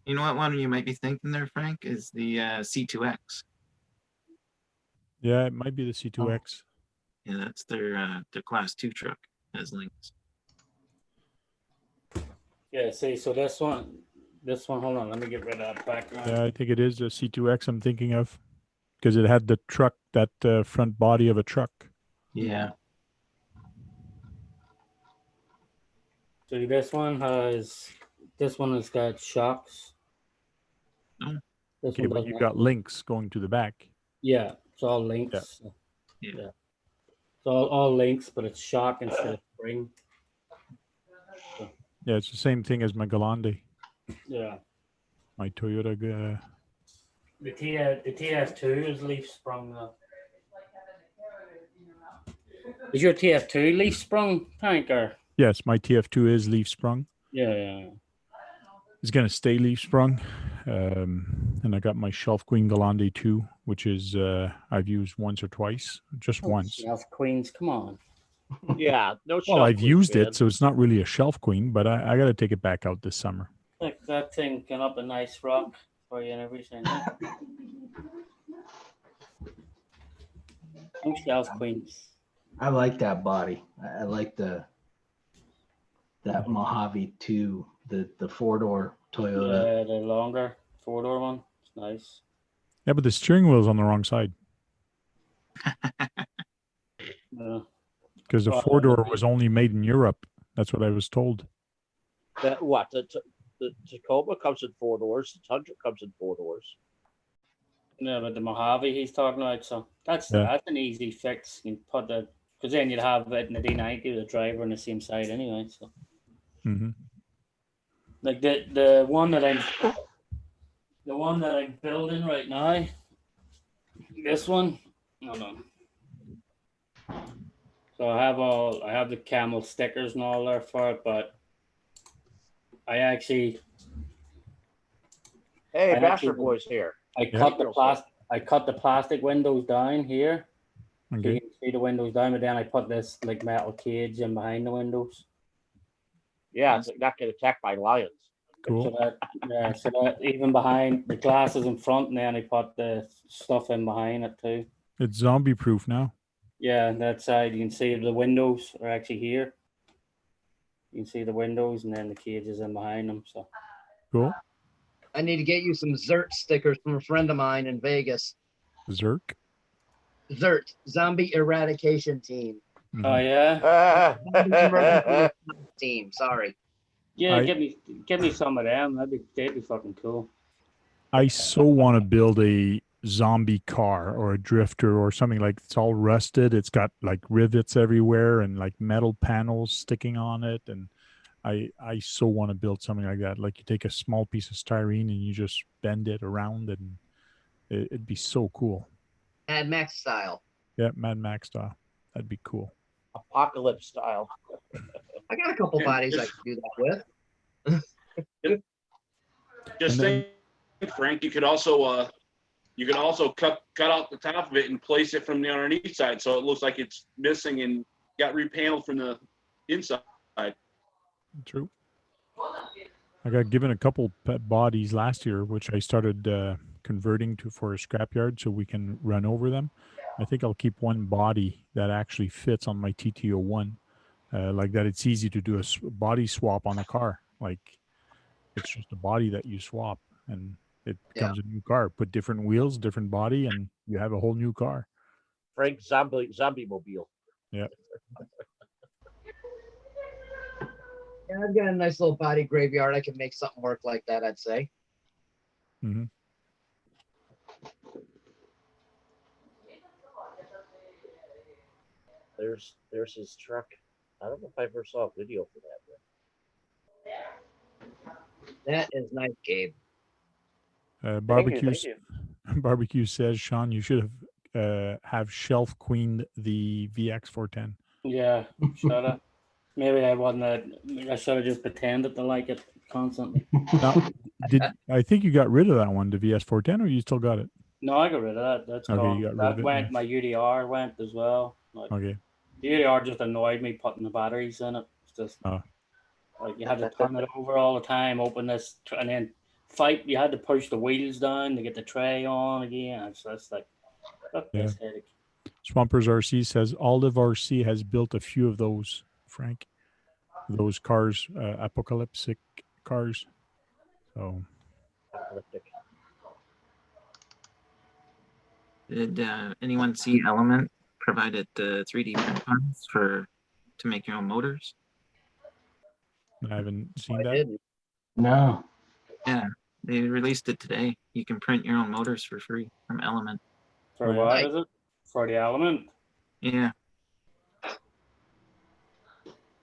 You know what one you might be thinking there, Frank, is the C2X. Yeah, it might be the C2X. Yeah, that's their class 2 truck has links. Yeah, see, so this one, hold on, let me get rid of that background. Yeah, I think it is the C2X I'm thinking of, because it had the truck, that front body of a truck. Yeah. So this one has got shocks. This Okay, one but doesn't you have got links. links going to the back. Yeah, it's all links. Yeah. Yeah. It's all links, but it's shock instead of spring. Yeah, it's the same thing as my Galande, Yeah. my Toyota. The TF2 is leaf sprung. Is your TF2 leaf sprung, Tank? Or Yes, my TF2 is leaf sprung. yeah. It's going to stay leaf sprung. And I got my Shelf Queen Galande 2, which is I've used once or twice, just once. South Queens, come on. Yeah, no. Well, shelf I've queen, used man. it, so it's not really a Shelf Queen, but I got to take it back out this summer. Like that thing can up a nice rock for you and everything. Huh? No South Queens. I like that body. I like that Mojave 2, the 4-door Toyota. Yeah, the longer 4-door one. It's nice. Yeah, but the steering wheel's on the wrong side Yeah. because the Well, 4-door was only made in Europe. That's what I was told. That what the Tacoma comes in 4 doors. The Tundra comes in 4 doors. Yeah, but the Mojave he's talking about, so that's an easy fix. You can put the because then you'd have it in the D90 with the driver on the same side anyway. So Mm-hmm. like the one that I'm building right now, this one, hold on. So I have the camel stickers and all there for it, but I actually Hey, I Bastard actually- Boy's here. I cut the plastic windows down here. So Okay. you can see the windows down, but then I put this like metal cage in behind the windows. Yeah, it's not get attacked by lions. Cool. So that even behind the glass is in front, and then I put the stuff in behind it too. It's zombie proof now. Yeah, and that side you can see the windows are actually here. You can see the windows, and then the cage is in behind them. So Cool. I need to get you some Zert stickers from a friend of mine in Vegas. Zerk. Zert, Zombie Eradication Team. Mhm. oh yeah, Team, sorry. yeah. I- Give me some of them. They'd be fucking cool. I so want to build a zombie car or a drifter or something like it's all rusted. It's got like rivets everywhere and like metal panels sticking on it. And I so want to build something like that. Like you take a small piece of styrene and you just bend it around and it'd be so cool. Mad Max style. Yeah, Mad Max style. That'd be cool. Apocalypse style. I got a couple bodies I can do that with. Just And then- think, Frank, you could also cut out the top of it and place it from the underneath side, so it looks like it's missing and got repaneled from the inside. True. I got given a couple pet bodies last year, which I started converting for a scrapyard so we can run over them. I think I'll keep one body that actually fits on my TT01, like that. It's easy to do a body swap on a car. Like it's just a body that you swap, and it becomes a new car. Put different wheels, different body, and you have a whole new car. Frank Zombie Mobile. Yeah. Yeah, I've got a nice little body graveyard. I can make something work like that, I'd say. Mm-hmm. There's his truck. I don't know if I ever saw a video for that. That is nice, Gabe. Barbecue. Thank you. Barbecue says, Sean, you should have shelf queened the VX410. Yeah, shut up. Maybe I wasn't. I should have just pretended to like it constantly. Now, I think you got rid of that one, the VS410, or you still got it? No, I got rid of that. That's Okay, gone. you got rid That of it, went. yeah. My UDR went as well. Like, Okay. the UDR just annoyed me putting the batteries in it. It's just like you had to turn it over all the time, open this, and then fight. You had to push the wheels down to get the tray on again. So it's like this headache. Swampers RC says Olive RC has built a few of those, Frank. Those cars, apocalyptic cars. So Did anyone see Element provided the 3D print parts to make your own motors? I haven't seen I that. didn't. No. Yeah, They released it today. You can print your own motors for free from Element. For Oh, yeah. what Nice. is it? For the Element? Yeah. I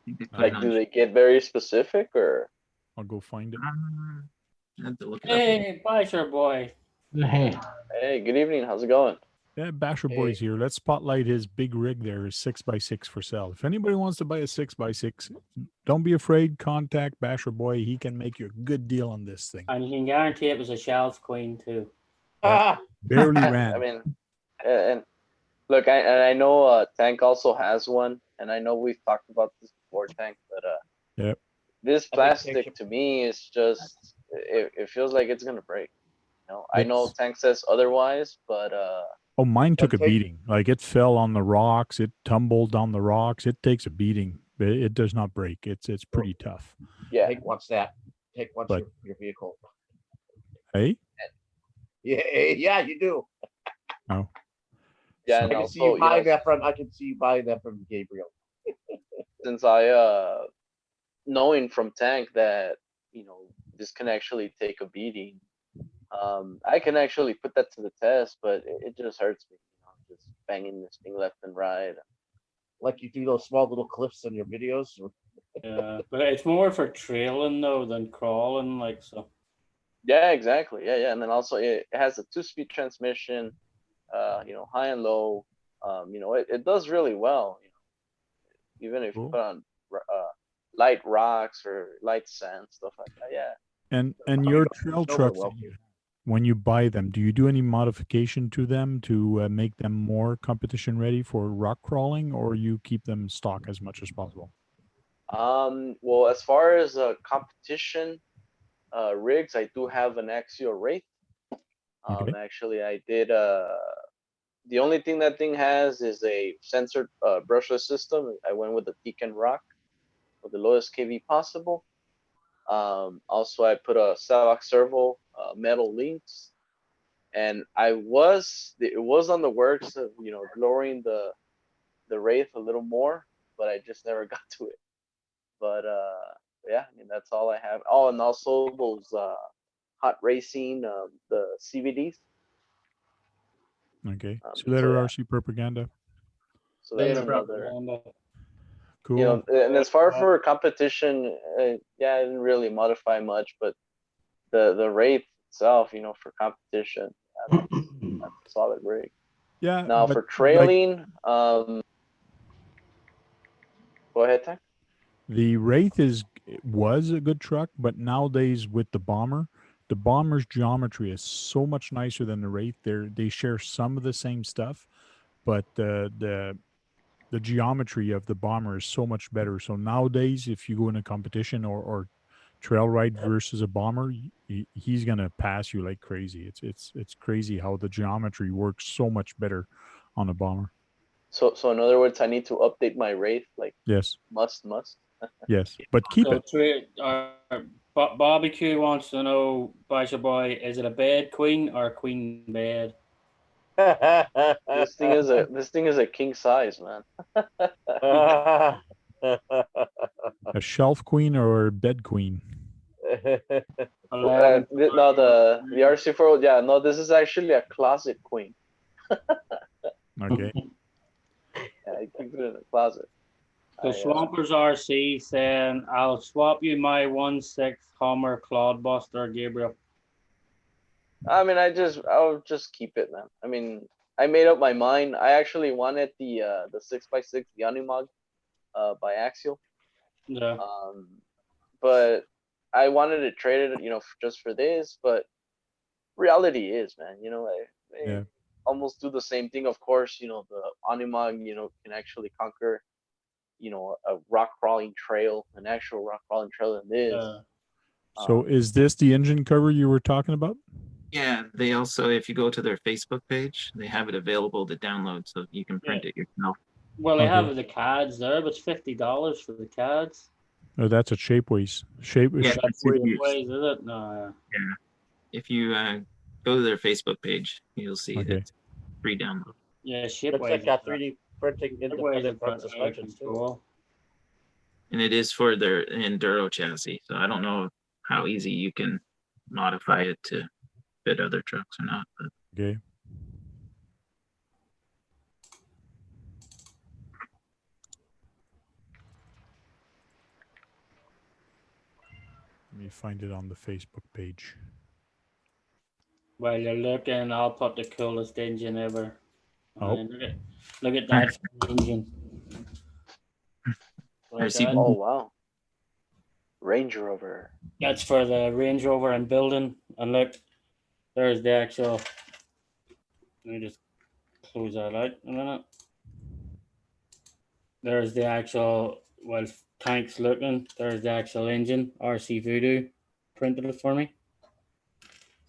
think they put it Like, on- do they get very specific or? I'll go find it. I have to look it up. Hey, Basher boy. Hey, Hey, good evening. How's it going? Yeah, Basher Boy's here. Let's spotlight his big rig there, his 6x6 for sale. If anybody wants to buy a 6x6, don't be afraid. Contact Basher Boy. He can make you a good deal on this thing. And you can guarantee it was a Shells Queen too. Barely I ran. mean, and look, I know Tank also has one, and I know we've talked about this before, Tank, but Yep. this I think plastic Tank to me is just it feels like it's gonna break. You know, I know It's- Tank says otherwise, but Oh, mine took a take- beating. Like it fell on the rocks. It tumbled down the rocks. It takes a beating. But it does not break. It's pretty tough. yeah, Take wants that. Take wants But- your vehicle. Hey? Yeah, you do. Oh. yeah, So- and I can see you also, buying that from. I can see you buying that from Gabriel. since I knowing from Tank that this can actually take a beating, I can actually put that to the test, but it just hurts me, just banging this thing left and right. Like you do those small little clips on your videos. Yeah, but it's more for trailing though than crawling, like so. Yeah, exactly. Yeah, and then also it has a 2-speed transmission, high and low. It does really well. Even if you Cool. put on light rocks or light sand, stuff like that. Yeah. And your don't trail know trucks, well. that when you buy them, do you do any modification to them to make them more competition ready for rock crawling, or you keep them stock as much as possible? Well, as far as competition rigs, I do have an Axial Wraith. Okay. Actually, I did. The only thing that thing has is a censored brushless system. I went with the Deacon Rock with the lowest KV possible. Also, I put a Savox servo metal links, and it was on the works of lowering the Wraith a little more, but I just never got to it. But yeah, I mean that's all I have. Oh, and also those hot racing the CVDs. Okay. So, So letter yeah. RC propaganda. So that's Later, another. propaganda. Cool. And as far for competition, yeah, I didn't really modify much, but the Wraith itself, for competition, that's a solid rig. Yeah. Now but for like, trailing, go ahead, Tank. the Wraith was a good truck, but nowadays with the Bomber's geometry is so much nicer than the Wraith. They share some of the same stuff, but the geometry of the Bomber is so much better. So nowadays, if you go in a competition or trail ride versus a Bomber, he's gonna pass you like crazy. It's crazy how the geometry works so much better on a Bomber. So in other words, I need to update my Wraith, like Yes, must. yes, but keep So it. Barbecue wants to know, Basher boy, is it a bed queen or a queen bed? This thing is a king size, man. A shelf queen or a bed queen? Eleven. No, the RC4, yeah, no, this is actually a closet queen. Okay. Yeah, I keep it in the closet. The Swampers RC saying, I'll swap you my 1.6 Hummer Clodbuster, Gabriel. I mean, I'll just keep it, man. I mean, I made up my mind. I actually wanted the 6x6 Yanimog by Axial. Yeah. But I wanted to trade it, just for this. But reality is, man, they Yeah. almost do the same thing. Of course, the Animog, can actually conquer, a rock crawling trail, an actual rock crawling trail in this. So is this the engine cover you were talking about? Yeah, they also, if you go to their Facebook page, they have it available to download, so you can print it yourself. Well, they Okay. have the cards there, but it's $50 for the cards. Oh, that's a Shapeways. Yeah, that's what you- Ways, is it? No. If you go to their Facebook page, you'll see Okay. it's free download. Yeah, Looks Shipways. like got 3D printing Shipways independent is front suspensions too. cool. And it is for their enduro chassis, so I don't know how easy you can modify it to fit other trucks or not. But Okay. Let me find it on the Facebook page. While you're looking, I'll put the coolest engine ever. Oh. And look at that engine. I see. that. Oh wow. Range Rover. That's for the Range Rover I'm building. And look, there's the actual. Let me just close that out a minute. There's the actual, well, tanks looking. There's the actual engine. RC Voodoo printed it for me.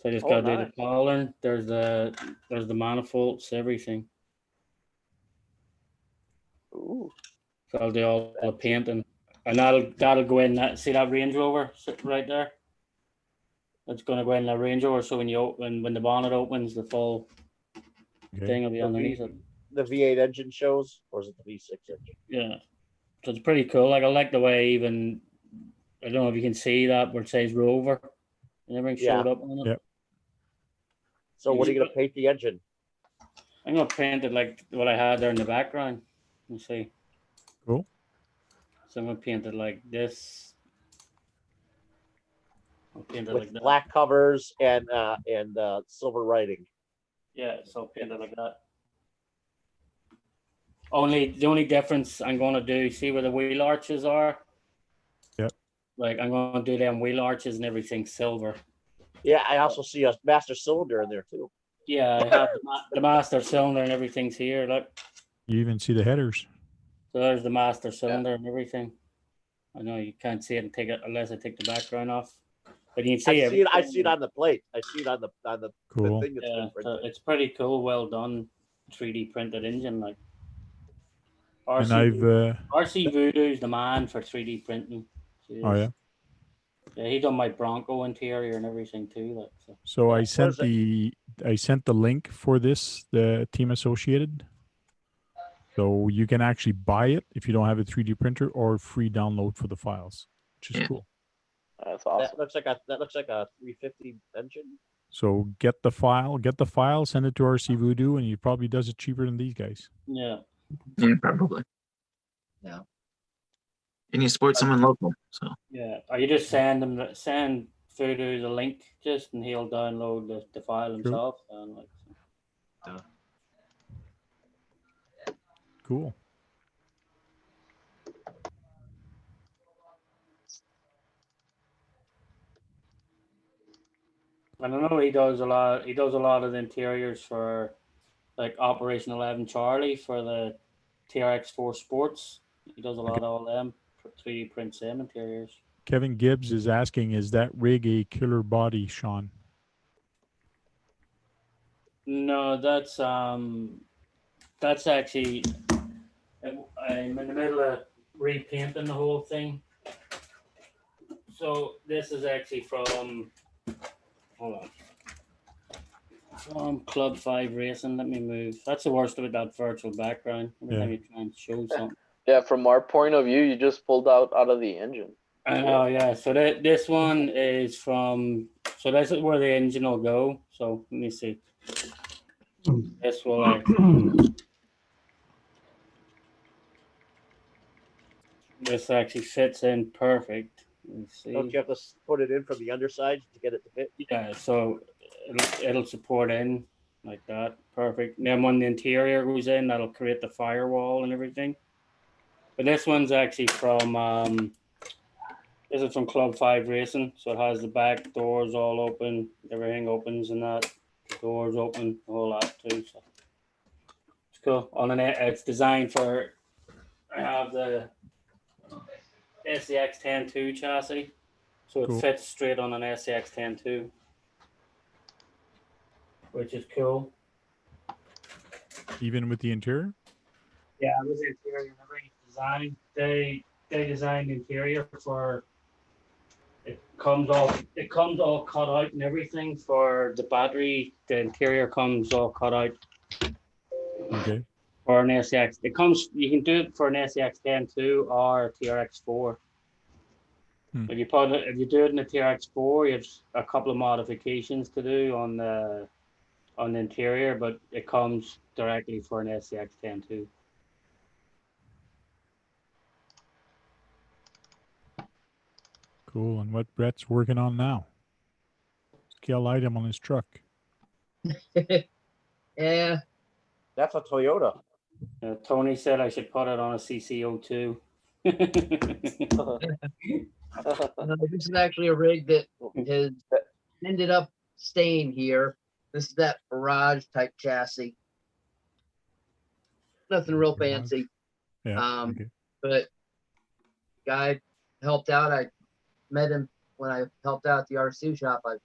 So I just gotta do the Nice. collar. There's the manifolds, everything. Ooh. So I'll do all the painting, and that'll go in that. See that Range Rover sitting right there? That's gonna go in the Range Rover. So when you open, when the bonnet opens, the full Okay. thing will be underneath it. The V8 engine shows, or is it the V6 engine? Yeah. So it's pretty cool. Like I like the way even I don't know if you can see that where it says Rover and everything showed up on it. Yep. So what are you gonna paint the engine? I'm gonna paint it like what I had there in the background. You see. Cool. So I'm gonna paint it like this. I'll paint it With like that. black covers and silver writing. Yeah, so I'll paint it like that. The only difference I'm gonna do, see where the wheel arches are? Yep. Like I'm gonna do them wheel arches and everything silver. Yeah, I also see a master cylinder in there too. Yeah, I have the master cylinder and everything's here. Look, You even see the headers. so there's the master cylinder and everything. I know you can't see it and take it unless I take the background off. But you can see it. I see it on the plate. I see it on the Cool. thing that's Yeah, been printed. so it's pretty cool, well done, 3D printed engine. Like And RC Voodoo's the man for 3D printing. Oh yeah. Yeah, he done my Bronco interior and everything too. Like so. So Yeah, I sent the link for this, the Team Associated. So you can actually buy it if you don't have a 3D printer, or free download for the files, which is Yeah. cool. That's awesome. That looks like a 350 engine. So get the file, send it to RC Voodoo, and he probably does it cheaper than these guys. Yeah. Yeah, probably. Yeah. And you support someone local, so Yeah. Or you just send Voodoo the link just and he'll download the file himself and like so. Cool. I don't know, he does a lot of the interiors for like Operation 11 Charlie for the TRX4 Sports. He does a lot of all them 3D prints them interiors. Kevin Gibbs is asking, is that rig a killer body, Sean? No, that's actually I'm in the middle of repainting the whole thing. So this is actually from Club 5 Racing. Let me move. That's the worst about that virtual background. Every time you try and show something. Yeah, from our point of view, you just pulled out of the engine. I know, yeah. So this one is from. So this is where the engine will go. So let me see. This will. This actually fits in perfect. Let's see. Don't you have to put it in from the underside to get it to fit? Yeah, so it'll support in like that. Perfect. And then when the interior goes in, that'll create the firewall and everything. But this one's actually from this is from Club 5 Racing. So it has the back doors all open, everything opens and that. The doors open, all that too. So it's cool. On an it's designed for I have the SCX 10.2 chassis. So it Cool. fits straight on an SCX 10.2. Which is cool. Even with the interior? Yeah, it was interior and everything design. They designed the interior for it comes all cut out and everything for the battery. The interior comes all cut out Okay. for an SCX. You can do it for an SCX 10.2 or TRX4. If you put it, if you do it in the TRX4, you have a couple of modifications to do on the interior, but it comes directly for an SCX10 too. Cool. And what Brett's working on now? Scale item on his truck. Yeah. That's a Toyota. Tony said I should put it on a CC02. This is actually a rig that has ended up staying here. This is that barrage type chassis. Nothing real Barrage. fancy. Yeah. Okay. But guy helped out. I met him when I helped out at the RC shop I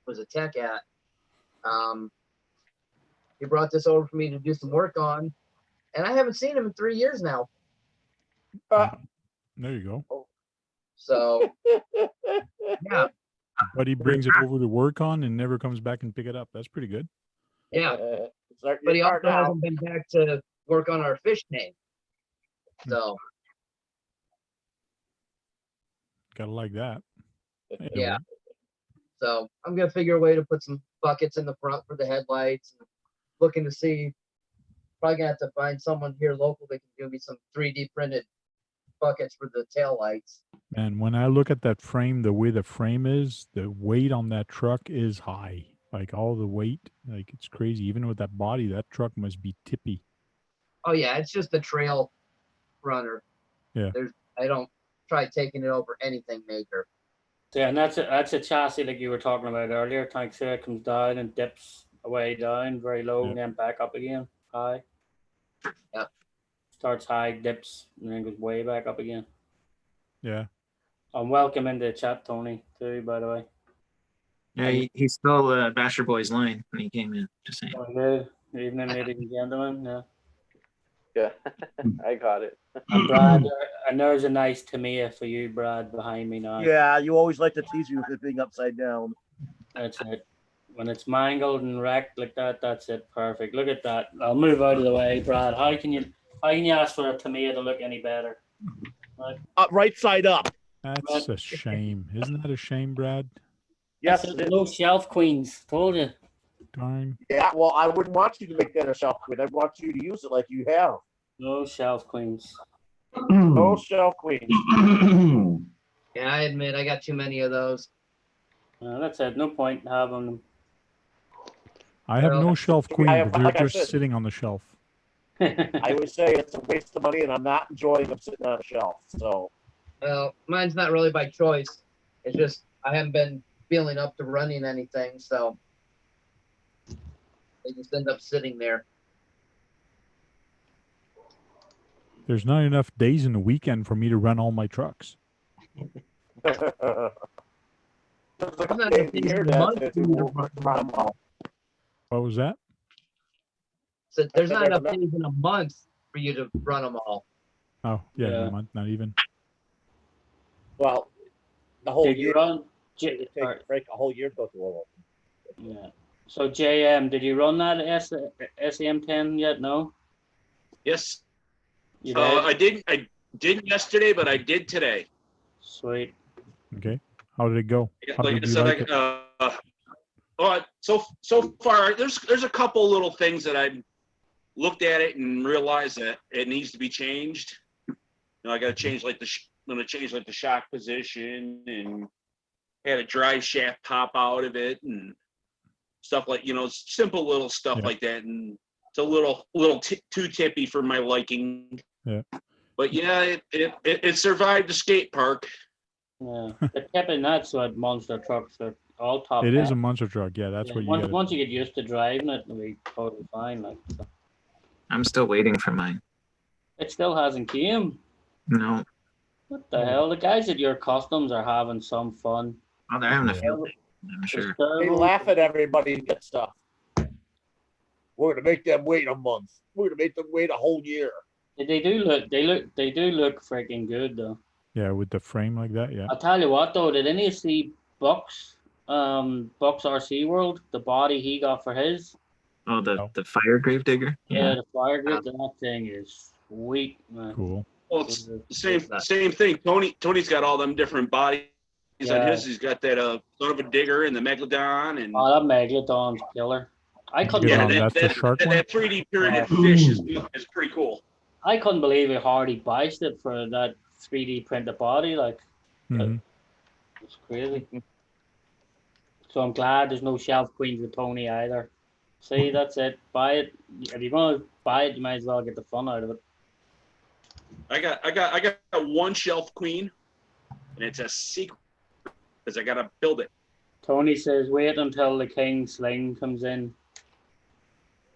was a tech at. He brought this over for me to do some work on, and I haven't seen him in 3 years now. There you go. So yeah, But he brings it over to work on and never comes back and pick it up. That's pretty good. yeah. Start But he your also car now. hasn't been back to work on our fish tank. So Gotta like that. yeah. So I'm gonna figure a way to put some buckets in the front for the headlights. And looking to see, probably gonna have to find someone here local that can give me some 3D printed buckets for the tail lights. And when I look at that frame, the way the frame is, the weight on that truck is high. Like all the weight, like it's crazy. Even with that body, that truck must be tippy. Oh yeah, it's just a trail runner. Yeah. I don't try taking it over anything major. Yeah, and that's a chassis like you were talking about earlier. Tank there comes down and dips away down very low and then back up again high. Yeah. Starts high, dips, and then goes way back up again. Yeah. I'm welcome in the chat, Tony, too, by the way. Yeah, he stole Basher Boy's line when he came in. Just saying. Oh, good evening, ladies and gentlemen. Yeah. Yeah, I got it. And Brad, and there's a nice Tamiya for you, Brad, behind me now. Yeah, you always like to tease me with it being upside down. That's it. When it's mangled and wrecked like that, that's it. Perfect. Look at that. I'll move out of the way, Brad. How can you ask for a Tamiya to look any better? Right side up. That's a shame. Isn't that a shame, Brad? Yes, That's it is. no shelf queens. Told you. Darn. Yeah, well, I wouldn't want you to make that a shelf queen. I want you to use it like you have. No shelf queens. No shelf queen. Yeah, I admit I got too many of those. That's it. No point in having them. I have Well, no shelf queen, have- but they're like I just said- sitting on the shelf. I would say it's a waste of money, and I'm not enjoying them sitting on a shelf. So Well, mine's not really by choice. It's just I haven't been feeling up to running anything, so they just end up sitting there. There's not enough days in the weekend for me to run all my trucks. there's like a Not day a of the year that to run them all. What was that? So there's not there's enough enough- days in a month for you to run them all. Oh, yeah, in Yeah. a month, not even. Well, the whole Did you year. run? It would take Frank a whole year to go through all of them. Yeah. So JM, did you run that SEM10 yet? No. Yes. You did? I didn't yesterday, but I did today. Sweet. Okay. How did it go? How Like I did you said, like it? so far there's a couple little things that I looked at it and realized that it needs to be changed. I got to change like I'm gonna change like the shock position and had a drive shaft pop out of it and stuff like simple little stuff like that, and it's a little too tippy for my liking. Yeah. But yeah, it survived the skate park. Yeah. The tipping nuts with monster trucks are all top. It is a end. monster truck. Yeah, that's Yeah, what you once, get. once you get used to driving it, it'll be totally fine. Like, so. I'm still waiting for mine. It still hasn't came. No. What the hell? The guys at your customs are having some fun. Oh, they're having a field day, I'm sure. They laugh at everybody to get stuff. We're gonna make them wait a month. We're gonna make them wait a whole year. They do look freaking good though. Yeah, with the frame like that. Yeah. I'll tell you what though, did any of you see Buck's RC World, the body he got for his? Oh, the fire grave digger. Yeah, the fire grip, that thing is sweet, man. Cool. Well, it's the same thing. Tony's got all them different bodies on his. He's got that son of a digger and the megalodon and Oh, that megalodon's killer. I couldn't Yeah, believe that's the shark one? that 3D printed fish is pretty cool. I couldn't believe how hard he bashed it for that 3D printed body. Like, Mhm. it's crazy. So I'm glad there's no shelf queens with Tony either. See, that's it. Buy it. If you're gonna buy it, you might as well get the fun out of it. I got one shelf queen, and it's a secret because I gotta build it. Tony says, wait until the King Sling comes in.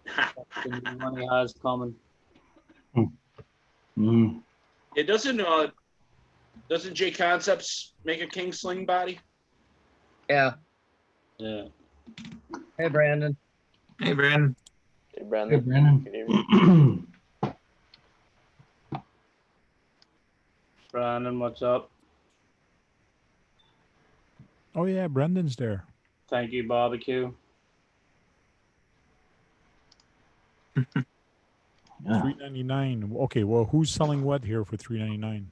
The new one he has coming. Mm. It doesn't J Concepts make a king sling body? Yeah. Yeah. Hey, Brandon. Hey, Brandon. Hey, Hey, Brandon. Brandon. Can you hear me? Brandon, what's up? Oh yeah, Brendan's there. Thank you, barbecue. Yeah. $3.99. Okay, well, who's selling what here for $3.99?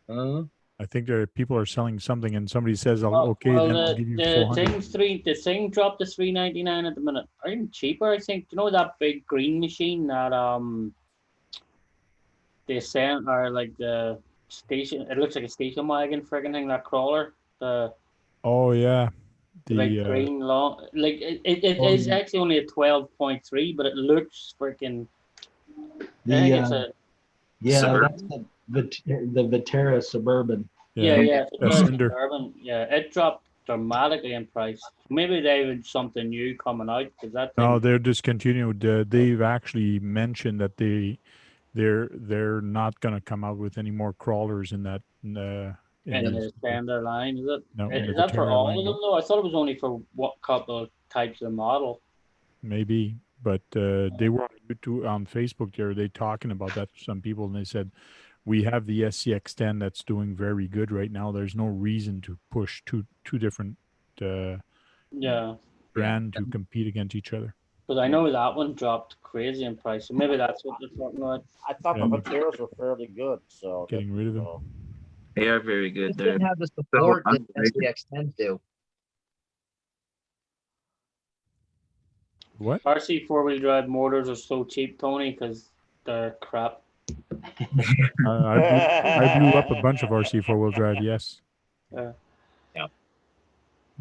I think there are people are selling something, and somebody says, "Okay, well, then I'll give you the 400." the thing dropped to $3.99 at the minute. Or even cheaper, I think. You know that big green machine that they sent, or like the station? It looks like a station wagon, friggin' thing. That crawler, the Oh yeah, big the green long. Like it Oh, is actually only a 12.3, but it looks freaking. I think it's a yeah, Suburban? that's the Vitera Suburban. yeah. It's a a Cinder. Suburban. Yeah, it dropped dramatically in price. Maybe they had something new coming out because that thing. No, they're discontinued. They've actually mentioned that they're not going to come out with any more crawlers in that. In the standard line, is it? No, in the Is that for Vitera all line, of no. them though? I thought it was only for what couple of types of model. Maybe, but they were on YouTube, on Facebook. There, they talking about that to some people, and they said we have the SCX10 that's doing very good right now. There's no reason to push two different Yeah, brand to compete against each other. because I know that one dropped crazy in price. So maybe that's what they're talking about. I thought Yeah. the Vateras were fairly good, so Getting rid of them. They are very It good. didn't They're have the support that underrated. SDX10s do. What? RC four-wheel drive motors are so cheap, Tony, because they're crap. I blew up a bunch of RC four-wheel drive. Yes.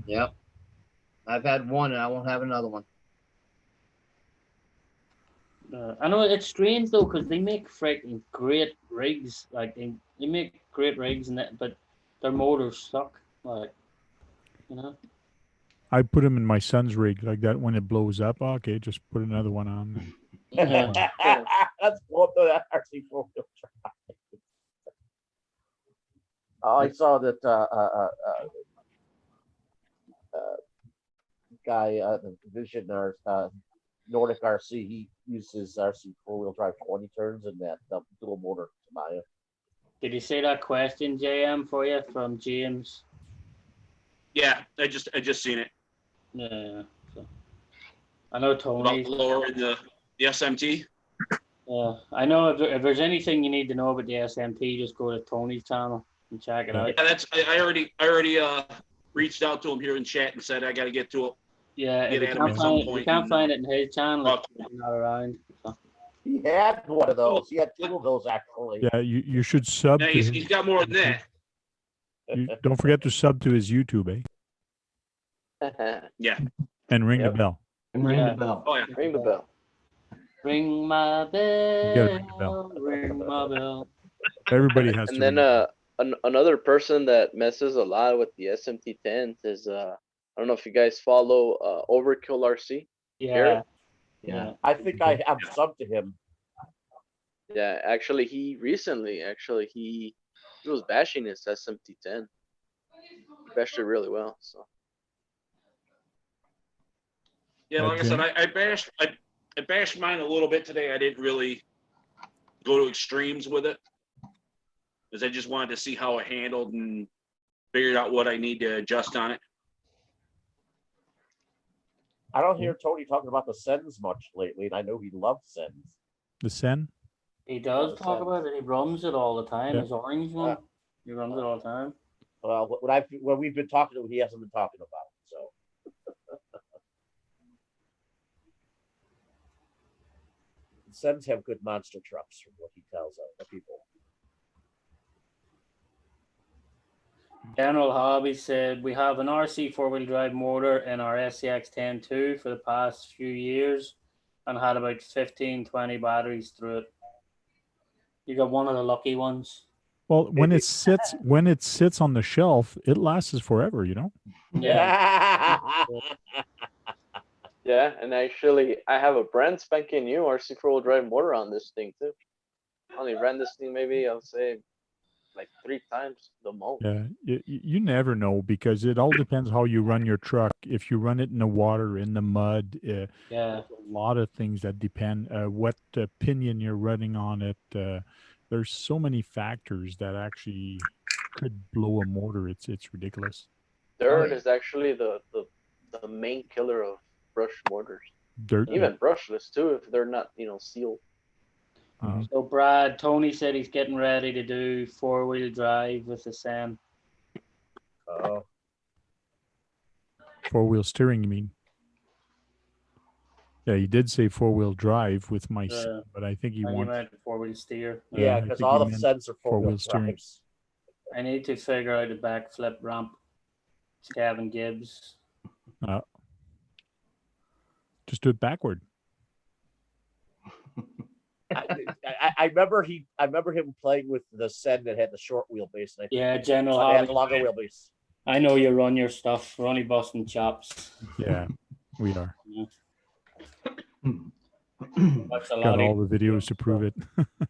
Yep. I've had one and I won't have another one. I know it's strange though, because they make freaking great rigs. Like they make great rigs, and that, but their motors suck. Like, you know. I put them in my son's rig like that. When it blows up, okay, just put another one on. Yeah. That's what the RC four-wheel drive. I saw that guy, the Vision Nordic RC, he uses RC four-wheel drive 20 turns in that dual motor Maya. Did he say that question, JM, for you from James? Yeah, I just seen it. Yeah. So. I know About Tony. lowering the SMT. Yeah, I know if there's anything you need to know about the SMT, just go to Tony's channel and check it out. Yeah, that's I already reached out to him here in chat and said I got to get to it. Yeah, if Get you at him can't at some find, point. it in his channel, he's not around. So. He had one of those. He had two of those actually. Yeah, you should sub. Yeah, to he's got more than that. You don't forget to sub to his YouTube, Yeah. and ring the Yep. bell. And ring Yeah. the bell. Oh yeah. Ring the bell. Ring my gotta ring the bell. bell, ring my bell. Everybody has And to. then ring another person that messes a lot with the SMT10s is I don't know if you guys follow Overkill RC. Yeah, Garrett? yeah. I think I have subbed to him. Yeah, actually he recently he was bashing his SMT10. Bashed it really well. So Yeah, like I said, I bashed mine a little bit today. I didn't really go to extremes with it because I just wanted to see how it handled and figured out what I need to adjust on it. I don't hear Tony talking about the Sens much lately, and I know he loves Sens. The Sen? He does the talk Sens. about it. He runs it all the time. Yeah. His orange one. He runs it all the time. Well, when we've been talking to him, he hasn't been talking about it. So the Sens have good monster trucks, from what he tells the people. General Hobby said we have an RC 4-wheel drive motor in our SCX 10.2 for the past few years and had about 15, 20 batteries through it. You got one of the lucky ones. Well, when it sits on the shelf, it lasts forever. You know. Yeah. Yeah, and actually, I have a brand spanking new RC 4-wheel drive motor on this thing too. I only ran this thing maybe I'll say like 3 times the most. Yeah, you never know because it all depends how you run your truck. If you run it in the water, in the mud, Yeah. there's a lot of things that depend. What pinion you're running on it. There's so many factors that actually could blow a motor. It's ridiculous. Dirt is actually the main killer of brush motors. Dirt, Even brushless too, if they're not sealed. So Brad, Tony said he's getting ready to do 4-wheel drive with the Sen. Oh. 4-wheel steering, you mean? Yeah, he did say 4-wheel drive with my son, but I think he wants 4-wheel steer. Yeah, because all the Sens are 4-wheel steering. drives. I need to figure out a backflip ramp. It's Gavin Gibbs. Just do it backward. I remember him playing with the Sen that had the short wheelbase. Yeah, General Hobby had the longer wheelbase. I know you run your stuff. We're only busting chops. Yeah, we are. Yeah. Got all the videos to prove it.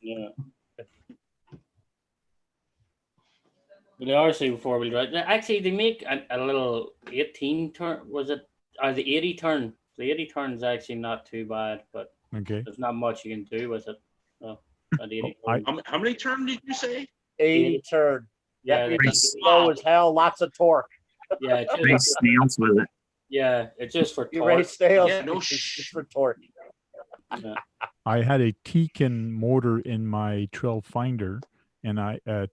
Yeah. But the RC 4-wheel drive. Actually, they make a little 18 turn. Was it? The 80 turn. The 80 turn is actually not too bad, but okay, there's not much you can do with it. So, at 80 How many turn did you say? 80 turn. Yeah, that means it's slow as hell. Lots of torque. Yeah, Race snails with it. Yeah, it's just for You torque. race snails. Yeah, no it's just for torque. Yeah. I had a Tekin motor in my Trail Finder, and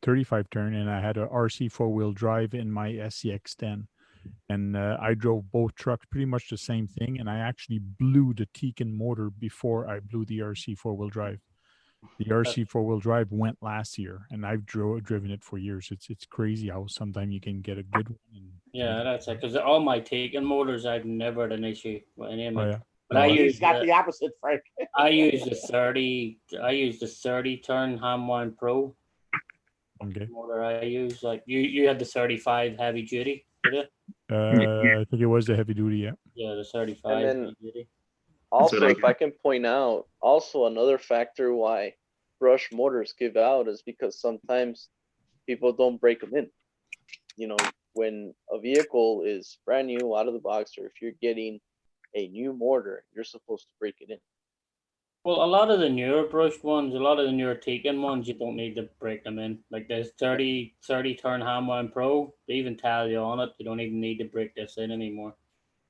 35 turn, and I had a RC 4-wheel drive in my SCX10, and I drove both trucks pretty much the same thing, and I actually blew the Tekin motor before I blew the RC 4-wheel drive. The RC 4-wheel drive went last year, and I've driven it for years. It's crazy how sometimes you can get a good one. Yeah, that's it. Because all my Tekin motors, I've never had an issue with any of them. Oh, yeah. But I He's got the opposite, Frank. I use the 30 turn Ham1 Pro Okay. motor. I use like you had the 35 heavy duty, did it? I think it was the heavy duty. Yeah. Yeah, the 35 And then- heavy duty. Also, what I if I can point out, also another factor why brush motors give out is because sometimes people don't break them in. When a vehicle is brand new out of the box, or if you're getting a new motor, you're supposed to break it in. Well, a lot of the newer brushed ones, a lot of the newer Tekin ones, you don't need to break them in. Like there's 30 turn Ham1 Pro. They even tell you on it. You don't even need to break this in anymore.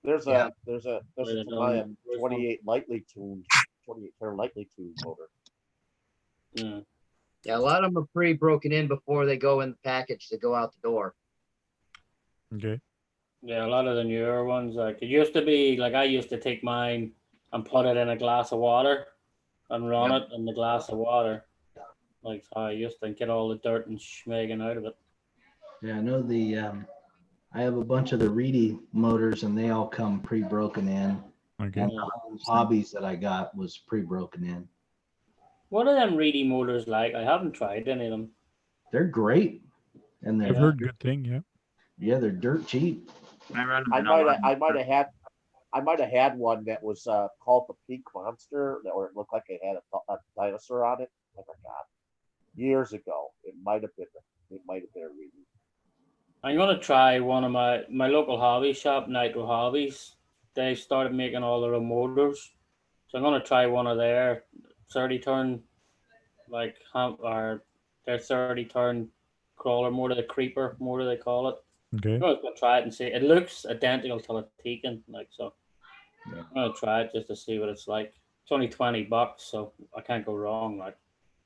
There's Yeah. a 28 lightly tuned 28 turn lightly tuned motor. Yeah. Yeah, a lot of them are pre-broken in before they go in the package to go out the door. Okay. Yeah, a lot of the newer ones, like it used to be, like I used to take mine and put it in a glass of water and run it in the glass of water. Like I used to get all the dirt and schmegging out of it. Yeah, I know I have a bunch of the Reedy motors and they all come pre-broken in. Okay. And the Hobbies that I got was pre-broken in. What are them Reedy motors like? I haven't tried any of them. They're great. And I've heard good thing. Yeah. Yeah, they're dirt cheap. I read them I in a lot. might have had one that was called the Peak Monster, or it looked like it had a dinosaur on it. I forgot. Years ago, it might have been a Reedy. I'm gonna try one of my local hobby shop, Nitro Hobbies. They started making all their own motors, so I'm gonna try one of their 30 turn, or their 30 turn crawler motor, the creeper motor they call it. Okay. I'm gonna try it and see. It looks identical to a Tekin, so. Yeah. I'm gonna try it just to see what it's like. It's only $20, so I can't go wrong.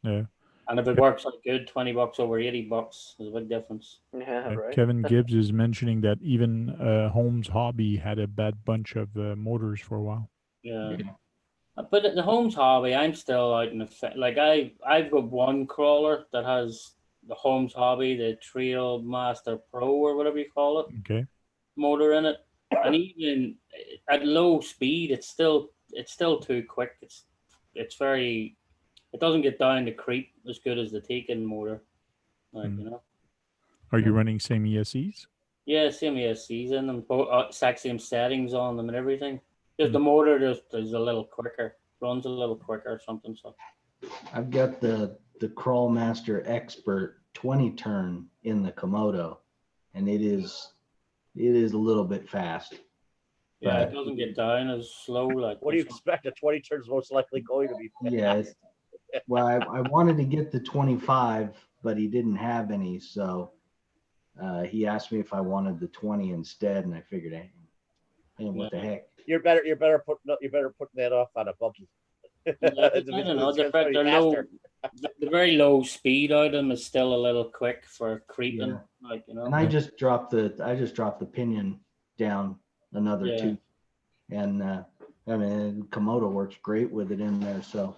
Yeah. And if it works out good, $20 over $80 is a big difference. Yeah, right. Kevin Gibbs is mentioning that even Holmes Hobby had a bad bunch of motors for a while. Yeah. But at the Holmes Hobby, I'm still out in the like I've got one crawler that has the Holmes Hobby, the Trail Master Pro or whatever you call it, Okay. motor in it, and even at low speed, it's still too quick. It's very, it doesn't get down to creep as good as the Taken motor, like you know. Are you running same ESCs? Yeah, same ESCs in them, exact same settings on them and everything. Just the motor just is a little quicker, runs a little quicker or something. So I've got the Crawl Master Expert 20 turn in the Komodo, and it is a little bit fast. yeah, it But doesn't get down as slow. Like What do you this one. expect? A 20 turns most likely going to be fast. yeah, well, I wanted to get the 25, but he didn't have any, so he asked me if I wanted the 20 instead, and I figured, hey, what the heck? You're better putting that off on a buggy. Yeah, I don't know. The very low speed out of them is still a little quick for creeping, Yeah. like you know. And I just dropped the pinion down another Yeah. two, and I mean Komodo works great with it in there. So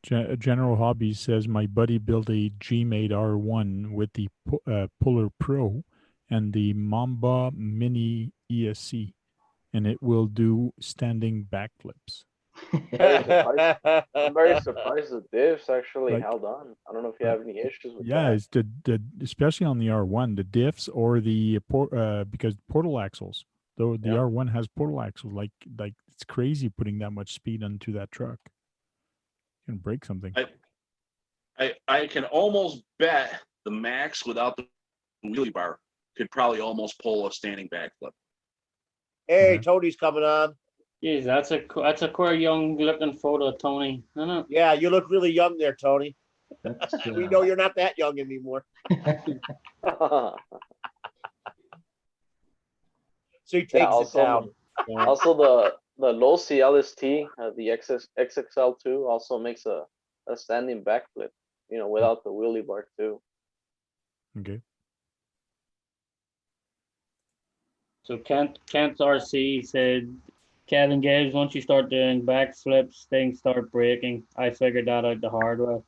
General Hobby says my buddy built a G-Made R1 with the Puller Pro and the Mamba Mini ESC, and it will do standing backflips. I'm very surprised the diffs actually Like- held on. I don't know if you have any issues with Yeah, that. it's the especially on the R1, the diffs or the because portal axles. Though the Yeah. R1 has portal axles, like it's crazy putting that much speed onto that truck. You can break something. I can almost bet the Max without the wheelie bar could probably almost pull a standing backflip. Hey, Yeah. Tony's coming on. Jeez, that's a quite young looking photo of Tony. I know. Yeah, you look really young there, Tony. that's We know you're not that young anymore. So he takes it down. Yeah. Also, the low CLST, the XXL2, also makes a standing backflip. You know, without the wheelie bar too. Okay. So Kent RC said, Kevin Gibbs, once you start doing backflips, things start breaking. I figured that out the hard way.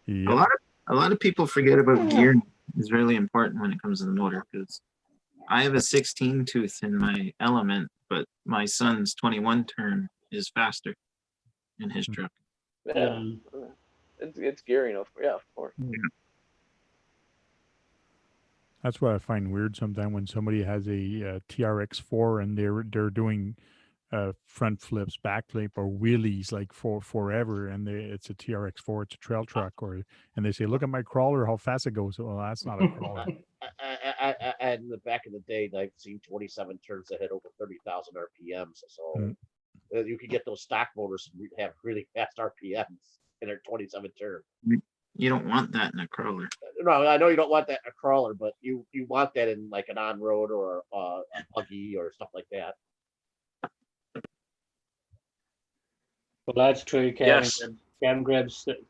Yeah. A lot of people forget about gear is really important when it comes to the motor, because I have a 16 tooth in my Element, but my son's 21 turn is faster in his truck. Yeah, it's gearing, of course. That's what I find weird sometimes when somebody has a TRX4 and they're doing front flips, backflip, or wheelies like for forever, and it's a TRX4, it's a trail truck, and they say, "Look at my crawler, how fast it goes." Well, that's not a crawler. And in the back of the day, I've seen 27 turns that hit over 30,000 RPMs. So you can get those stock motors and have really fast RPMs in their 27 turn. You don't want that in a crawler. No, I know you don't want that in a crawler, but you want that in like an on-road or a buggy or stuff like that. Well, that's true, Kevin. Yes.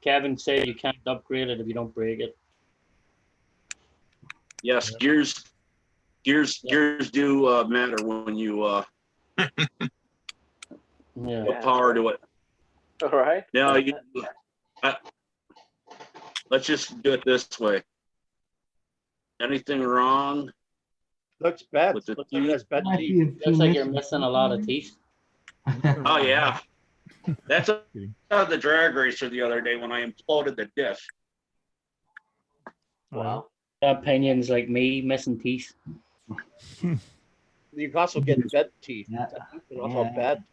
Kevin said you can't upgrade it if you don't break it. Yes, gears do matter when you put power to it. All right. Now let's just do it this way. Anything wrong? Looks bad. With the Looks like there's bad Might teeth. be a few Looks like you're missing missing a lot of teeth. Oh yeah, that's out of the drag racer the other day when I imploded the diff. Wow. Opinions like me missing teeth. You can also get bed teeth. Yeah. You can also have bad.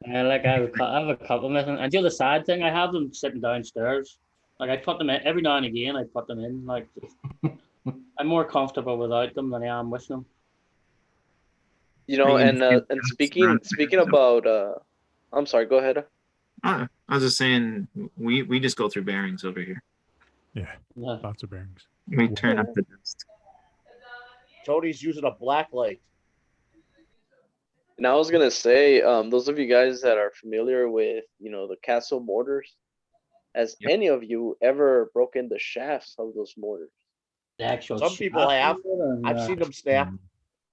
Like I have a couple missing. And the other sad thing, I have them sitting downstairs. Like I put them in every now and again. I put them in. Like I'm more comfortable without them than I am with them. You know, and speaking about, I'm sorry. Go ahead. I was just saying, we just go through bearings over here. Yeah, lots of bearings. We turn up the dust. Tony's using a black light. And I was gonna say, those of you guys that are familiar with, the Castle mortars, has Yep. any of you ever broken the shafts of those mortars? The actual Some people shaft have. of it, or I've not? seen them snap.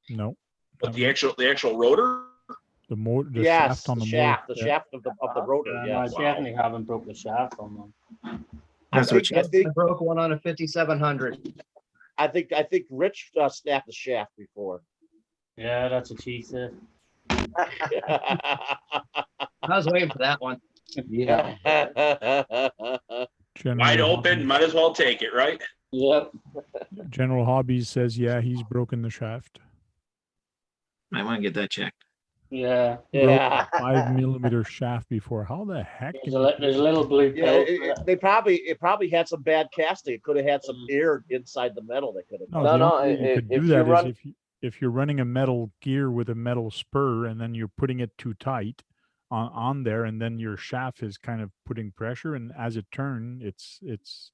No. But the actual rotor. The Yes, shaft on the the shaft, motor. the shaft of the rotor. No, I Yes. definitely haven't broke the shaft on them. That's what I you. think I broke one on a 5700. I think Rich snapped the shaft before. Yeah, that's what she said. I was waiting for that one. Yeah. General Wide open, Hobbies- might as well take it, right? Yep. General Hobbies says, yeah, he's broken the shaft. Might want to get that checked. Yeah. Yeah. 5mm shaft before. How the heck? There's can a, you- there's a little blue Yeah, pill. it probably had some bad casting. It could have had some Mm. air inside the metal. They could have. No, No, the no, only way you could if do you that is run- if you're running a metal gear with a metal spur and then you're putting it too tight on there, and then your shaft is kind of putting pressure, and as it turns, it's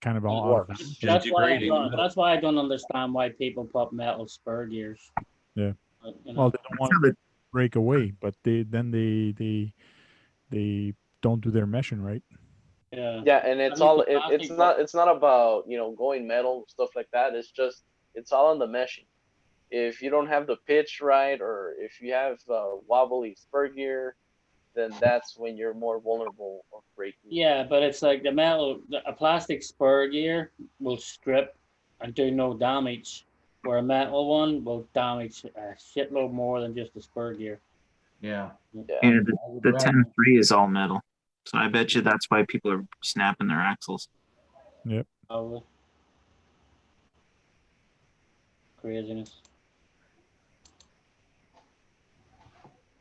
kind of all out of Works. balance. That's why, degrading. that's why I don't understand why people put metal spur gears. Yeah. But, you know, Well, they don't That's want how to the break away, but they don't do their meshing right. yeah. Yeah, and it's mean, all the it's not about going metal stuff like that. It's all on the meshing. If you don't have the pitch right, or if you have wobbly spur gear, then that's when you're more vulnerable of breaking. Yeah, but it's like a plastic spur gear will strip and do no damage, where a metal one will damage a shitload more than just the spur gear. Yeah. Yeah. and the 10-3 is all metal. So I bet you that's why people are snapping their axles. Probably. Craziness.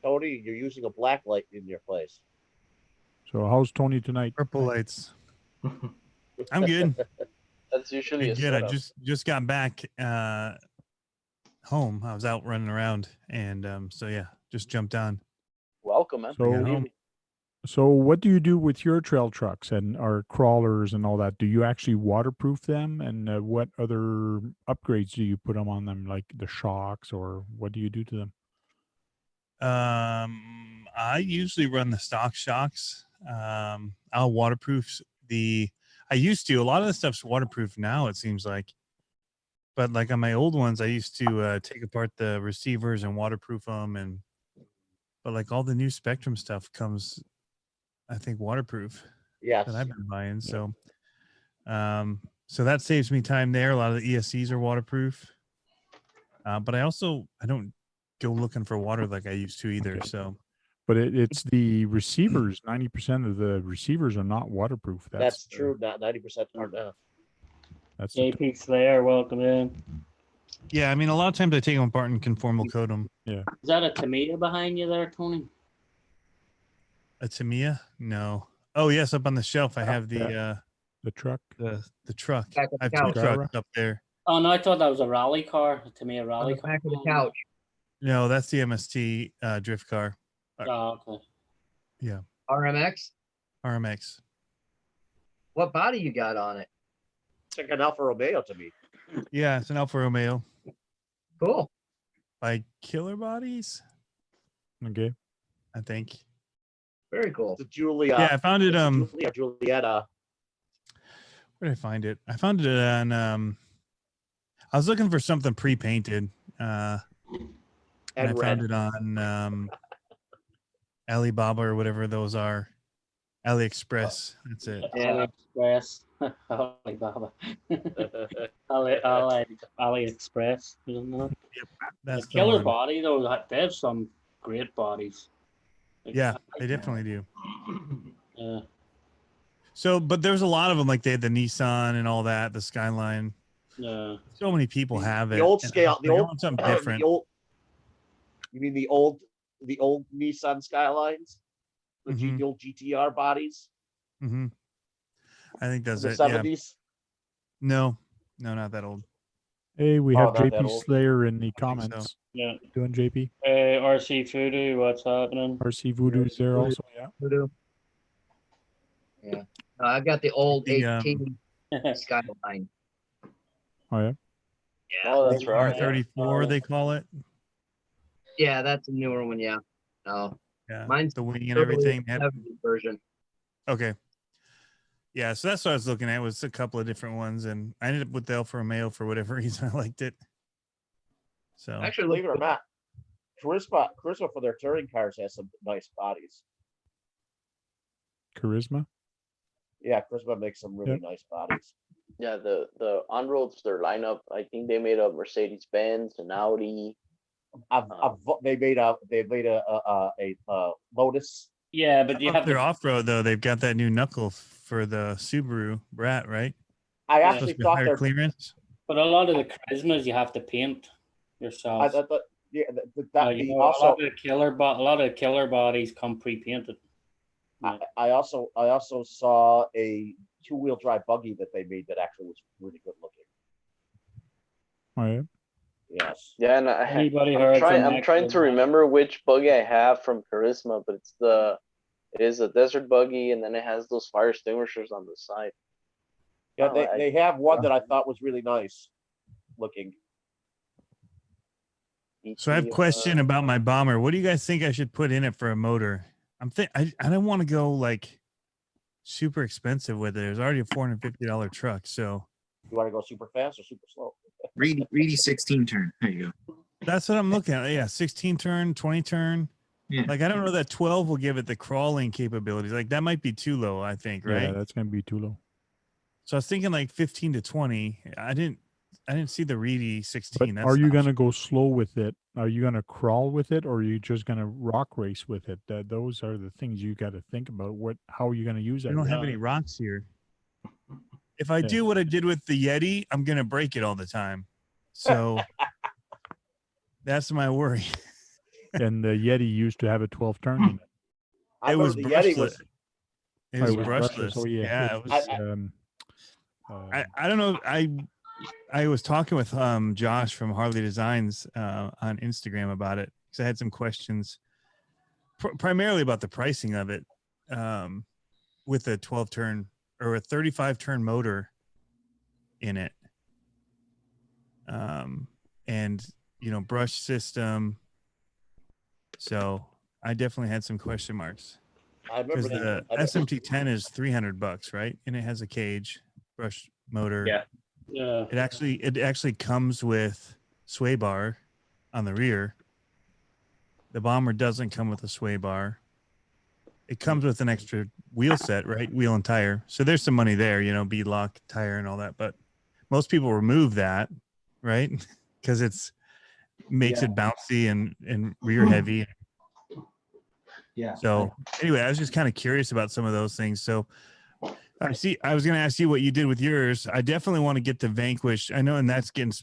Tony, you're using a black light in your place. So how's Tony tonight? Purple lights. I'm good. That's usually a Good. I setup. just got back home. I was out running around, and so yeah, just jumped on. Welcome, man. So- Good evening. So what do you do with your trail trucks and our crawlers and all that? Do you actually waterproof them? And what other upgrades do you put them on them, like the shocks, or what do you do to them? I usually run the stock shocks. I'll waterproof I used to. A lot of the stuff's waterproof now, it seems like. But like on my old ones, I used to take apart the receivers and waterproof them. But like all the new Spectrum stuff comes, I think, waterproof Yes. that I've been buying. So, so that saves me time there. A lot of the ESCs are waterproof. But I don't go looking for water like I used to either. Okay. So But it's the receivers. 90% of the receivers are not waterproof. That's true. Not 90% are not. That's the JP Slayer, welcome in. yeah, I mean, a lot of times I take them apart and conformal coat them. Is that a Tamiya behind you there, Tony? A Tamiya? No. Oh yes, up on the shelf I have the truck. the truck. Back of I the have two couch. trucks up there. Oh no, I thought that was a rally car, a Tamiya On rally the car. back of the couch. No, that's the MST drift car, Oh, okay. RMX. RMX. What body you got on it? It's like an Alfa Romeo to me. Yeah, it's an Alfa Romeo Cool. by Killer Bodies, Okay. I think. Very cool. The Julia. Yeah, I found it. Julietta. Where did I find it? I found it on. I was looking for something pre-painted. And I And found red. it on Alibaba or whatever those are. AliExpress. That's it. AliExpress. Alibaba. AliExpress. Isn't it? That's The the killer one. body though, they have some great bodies. Like, Yeah, they definitely do. Yeah. So, but there's a lot of them, like they had the Nissan and all that, the Skyline. Yeah. So many people have it. The old and scale. I The was like, I old. want something different. You mean the old Nissan Skylines? Mhm. The old GTR bodies? Mm-hmm. I think that's The it. Yeah. 70s? No, not that old. Hey, we Oh, have not that JP old. Slayer in the I think so. comments. Yeah. Doing JP? RC Voodoo, what's happening? RC Voodoo's there also. Yeah. Voodoo. Yeah. I got the old The, 18 Skyline. Oh yeah. Oh, that's right. R34, they call it. Yeah, that's a newer one. Yeah. No, Yeah, mine's the wing and totally everything. a 70 version. Okay. Yeah, so that's what I was looking at, was a couple of different ones, and I ended up with the Alfa Romeo for whatever reason. I liked it. So Actually, believe it or not, Charisma for their touring cars has some nice bodies. Charisma. Yeah, Charisma makes some really nice bodies. Yeah, the on-roads, their lineup, I think they made a Mercedes-Benz, an Audi. They made a Lotus. Yeah, but you have their to. off-road though. They've got that new knuckle for the Subaru Brat, right? I Yeah. actually Supposed to be thought higher they're. clearance. But a lot of the charismas you have to paint yourself. Yeah, a lot of the killer bodies come pre-painted. Yeah. I also saw a two-wheel drive buggy that they made that actually was really good looking. Oh, yeah. Yes. Yeah, and Anybody I'm heard trying. from I'm trying to remember which buggy I have from Charisma, but it is a desert buggy, and then it has those fire extinguishers on the side. Yeah, they have one that I thought was really nice looking. So I have a question about my bomber. What do you guys think I should put in it for a motor? I don't want to go like super expensive with it. It was already a $450 truck. So you want to go super fast or super slow? Reedy 16 turn. There you go. That's what I'm looking at. Yeah, 16 turn, 20 turn. Yeah. Like I don't know that 12 will give it the crawling capabilities. Like that might be too low, I think, right? Yeah, that's gonna be too low. So I was thinking like 15 to 20. I didn't see the Reedy 16. But are you gonna go slow with it? Are you gonna crawl with it, or are you just gonna rock race with it? Those are the things you got to think about. How are you gonna use it? We don't have any rocks here. If I do what I did with the Yeti, I'm gonna break it all the time. So that's my worry. And the Yeti used to have a 12 turn in it. It was brushless. It was brushless. brushless. Oh yeah. Yeah, it was, I don't know. I was talking with Josh from Harley Designs on Instagram about it because I had some questions, primarily about the pricing of it, with a 12 turn or a 35 turn motor in it, and brush system. So I definitely had some question marks. I remember the SMT10 is $300, right? And it has a cage, brush motor. Yeah. Yeah. It actually comes with sway bar on the rear. The Bomber doesn't come with a sway bar. It comes with an extra wheel set, right? Wheel and tire. So there's some money there, bead lock, tire, and all that. But most people remove that, right? Because it makes it bouncy and rear heavy. Yeah. So anyway, I was just kind of curious about some of those things. So I was going to ask you what you did with yours. I definitely want to get the Vanquish. I know, and that's getting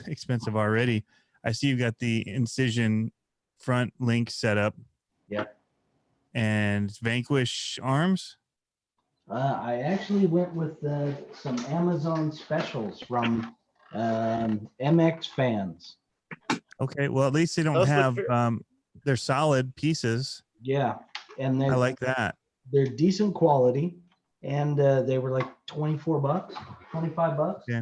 expensive already. I see you got the Incision front link set up. Yep. And Vanquish arms. I actually went with some Amazon specials from MX fans. Okay, well at least they don't have they're solid pieces. Yeah, and I like that. They're decent quality, and they were like $24, $25. Yeah.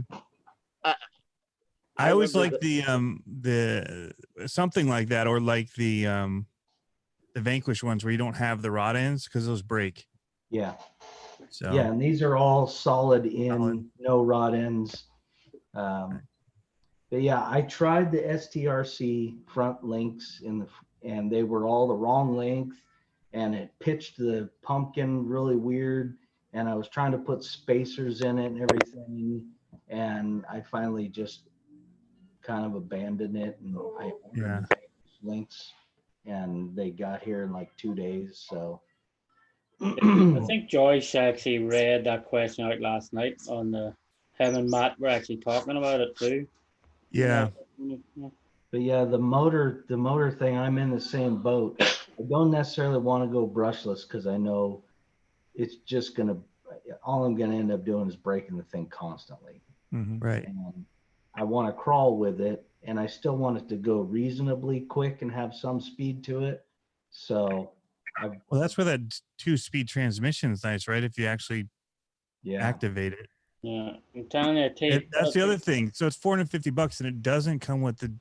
I always like the something like that, or like the Vanquish ones where you don't have the rod ends because those break. Yeah. So yeah, and these are all solid in, no rod ends. But yeah, I tried the STRC front links and they were all the wrong length, and it pitched the pumpkin really weird. And I was trying to put spacers in it and everything, and I finally just kind of abandoned it. And I ordered links, and they got here in like 2 days. So I think Joyce actually read that question out last night on him and Matt were actually talking about it too. Yeah. But yeah, the motor thing, I'm in the same boat. I don't necessarily want to go brushless because I know it's just all I'm gonna end up doing is breaking the thing constantly. Mm-hmm. Right. And I want to crawl with it, and I still want it to go reasonably quick and have some speed to it. So well, that's where that 2-speed transmission is nice, right? If you actually activate it. Yeah, I'm telling you, that's the other thing. So it's $450, and it doesn't come with the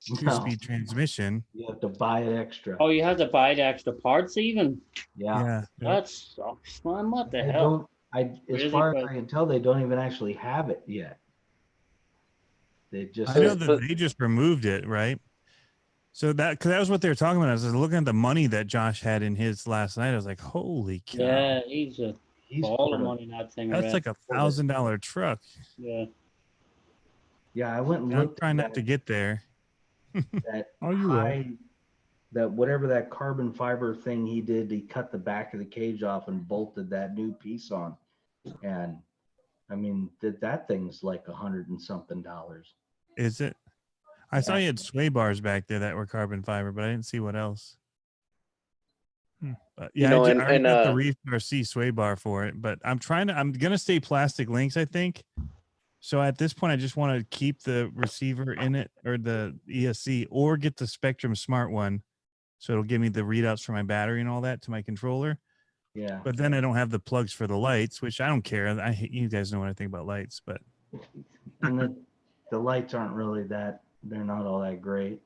two-speed transmission. You have to buy it extra. Oh, you have to buy the extra parts even? Yeah. Yeah. That sucks, man. What the They hell? don't, as Really? far as But- I can tell, they don't even actually have it yet. They just I know So- that they just removed it, right? So because that was what they were talking about. I was looking at the money that Josh had in his last night. I was like, holy cow. Yeah, he's a he's ball put of a- money in that thing. That's already. like $1,000 truck. Yeah. Yeah, I went and And I'm looked trying at not to get there. that Oh, you will. high, that whatever that carbon fiber thing he did, he cut the back of the cage off and bolted that new piece on. And I mean, that thing's like $100 and something. Is it? I saw Yeah. you had sway bars back there that were carbon fiber, but I didn't see what else. But yeah, know, I and- already and, got the uh, Reef RC sway bar for it, but I'm gonna stay plastic links, I think. So at this point, I just want to keep the receiver in it or the ESC, or get the Spectrum Smart one, so it'll give me the readouts for my battery and all that to my controller. Yeah. But then I don't have the plugs for the lights, which I don't care. You guys know what I think about lights, but And the lights aren't really they're not all that great.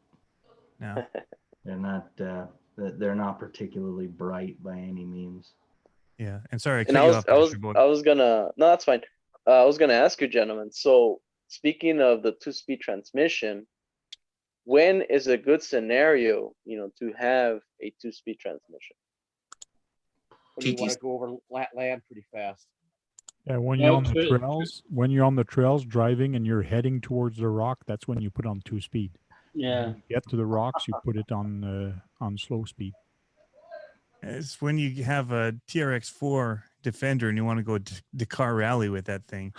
no. They're not particularly bright by any means. Yeah. And sorry, I And cut you off. Mr. Boyd. I was gonna, no, that's fine. I was gonna ask you, gentlemen. So speaking of the 2-speed transmission, when is a good scenario, to have a 2-speed transmission? When you want to go over land pretty fast. Yeah, when Yeah, you're on the true. trails driving and you're heading towards the rock, that's when you put on 2-speed. Yeah. You get to the rocks, you put it on slow speed. It's when you have a TRX4 Defender and you want to go Dakar Rally with that thing.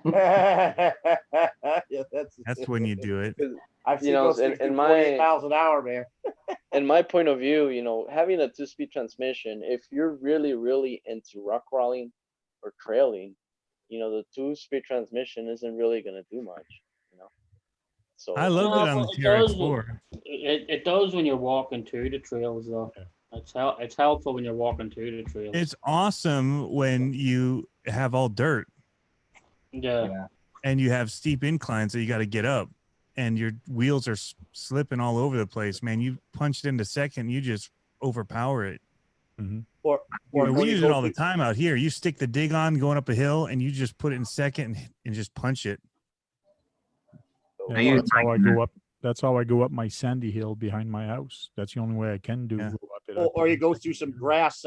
Yeah, That's when you do it. I've seen You know, those things in do my- 48 miles an hour, man. In my point of view, having a 2-speed transmission, if you're really, really into rock crawling or trailing, the 2-speed transmission isn't really gonna do much, So I loved it on the It does. TRX4. It does when you're walking through the trails, though. Yeah. It's helpful when you're walking through the trails. It's awesome when you have all dirt Yeah. Yeah. and you have steep inclines that you got to get up and your wheels are slipping all over the place, man. You punch it into second, you just overpower it. Or We when you use go it all the through- time out here. You stick the dig on going up a hill and you just put it in second and just punch it. Yeah, I use that's how I mine. go up. That's how I go up my sandy hill behind my house. That's the only way I can do. Yeah. Go up it. or you go through some grass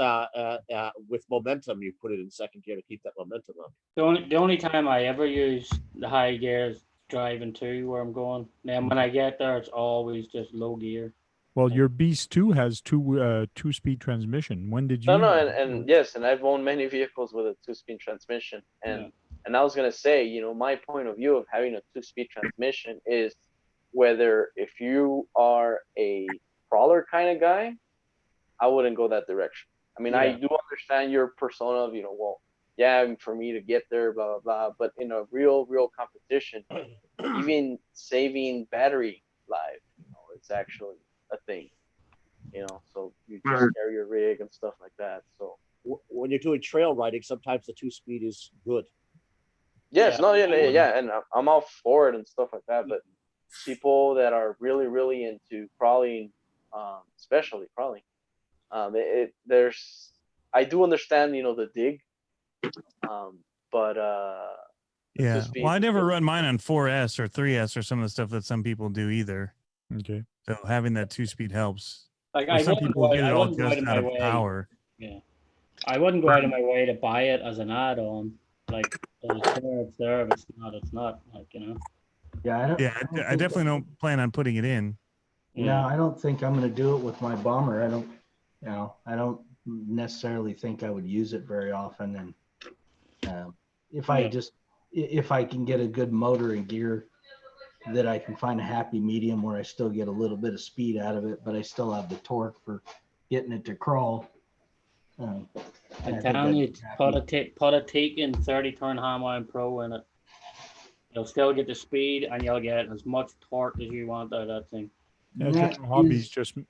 with momentum. You put it in second gear to keep that momentum up. The only time I ever use the high gear is driving to where I'm going. Then when I get there, it's always just low gear. Well, your Beast 2 has two-speed transmission. When did you? No, and yes, and I've owned many vehicles with a 2-speed transmission, and I was gonna say, my point of view of having a 2-speed transmission is whether if you are a crawler kind of guy, I wouldn't go that direction. I mean, I Yeah. do understand your persona of, well, yeah, for me to get there, blah blah blah, but in a real competition, even saving battery life, it's actually a thing. So you just Right. carry your rig and stuff like that. So When you're doing trail riding, sometimes the 2-speed is good. yes, Yeah. no, yeah, and I'm all for it and stuff like that. But people that are really, really into crawling, especially crawling, I do understand, the dig, but Yeah. two-speed Well, I is never good. run mine on 4S or 3S or some of the stuff that some people do either. Okay. So having that 2-speed helps. Like Or some people get it all just out of power. Yeah. I wouldn't go out of my way to buy it as an add-on. Like, if it's there, it's there. If it's not, it's not. Like, Yeah, I don't. Yeah, don't I think definitely don't plan on putting it in. No, I don't think I'm going to do it with my bomber. I don't necessarily think I would use it very often. And if I can get a good motor and gear, that I can find a happy medium where I still get a little bit of speed out of it, but I still have the torque for getting it to crawl. I I'm think telling I'd you, be happy. put a Taken 30-turn Hamline Pro in it. You'll still get the speed, and you'll get as much torque as you want out of that thing. Yeah, That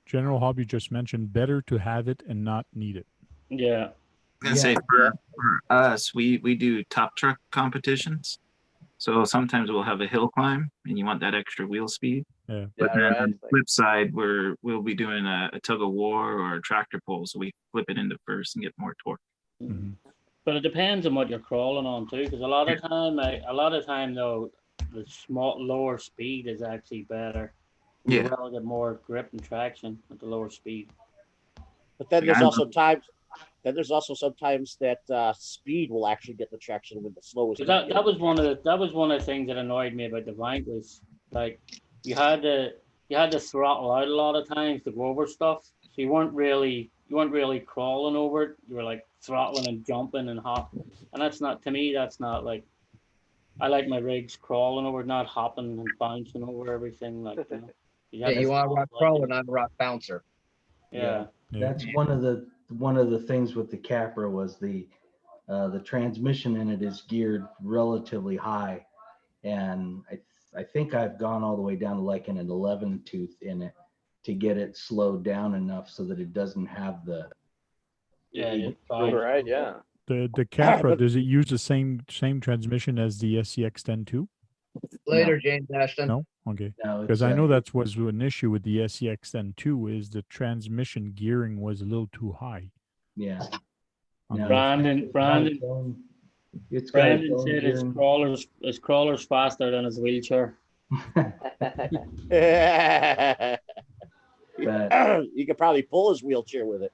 General Hobby just mentioned better to have it and not need it. Yeah. I was gonna say for us, we do top truck competitions. So sometimes we'll have a hill climb and you want that extra wheel speed. Yeah, But then right. on the flip side, we'll be doing a tug of war or a tractor pull, so we flip it into first and get more torque. Mhm. But it depends on what you're crawling on too, because a lot of time though, the lower speed is actually better. You Yeah. will get more grip and traction at the lower speed. But then Yeah, there's I also times. Then there's also sometimes that speed will actually get the traction with the slowest. That was one of the things that annoyed me about the Vank was like you had to throttle out a lot of times to go over stuff. So you weren't really crawling over it. You were like throttling and jumping and hopping. And that's not, to me, that's not like, I like my rigs crawling over, not hopping and bouncing over everything. Like, you know, Yeah, you want a rock crawler, not a rock bouncer. Yeah. That's one of the things with the Capra was the transmission in it is geared relatively high, and I think I've gone all the way down to like an 11 tooth in it to get it slowed down enough so that it doesn't have the Right, yeah. The Capra, does it use the same transmission as the SCX-10 Later, James Ashton. No? Okay. No, Because it's, I know that was an issue with the SCX-10 is the transmission gearing was a little too high. yeah. on No, the- Brandon it's got its got its Brandon own said his gearing. crawler's faster than his wheelchair. You could probably pull his wheelchair with it.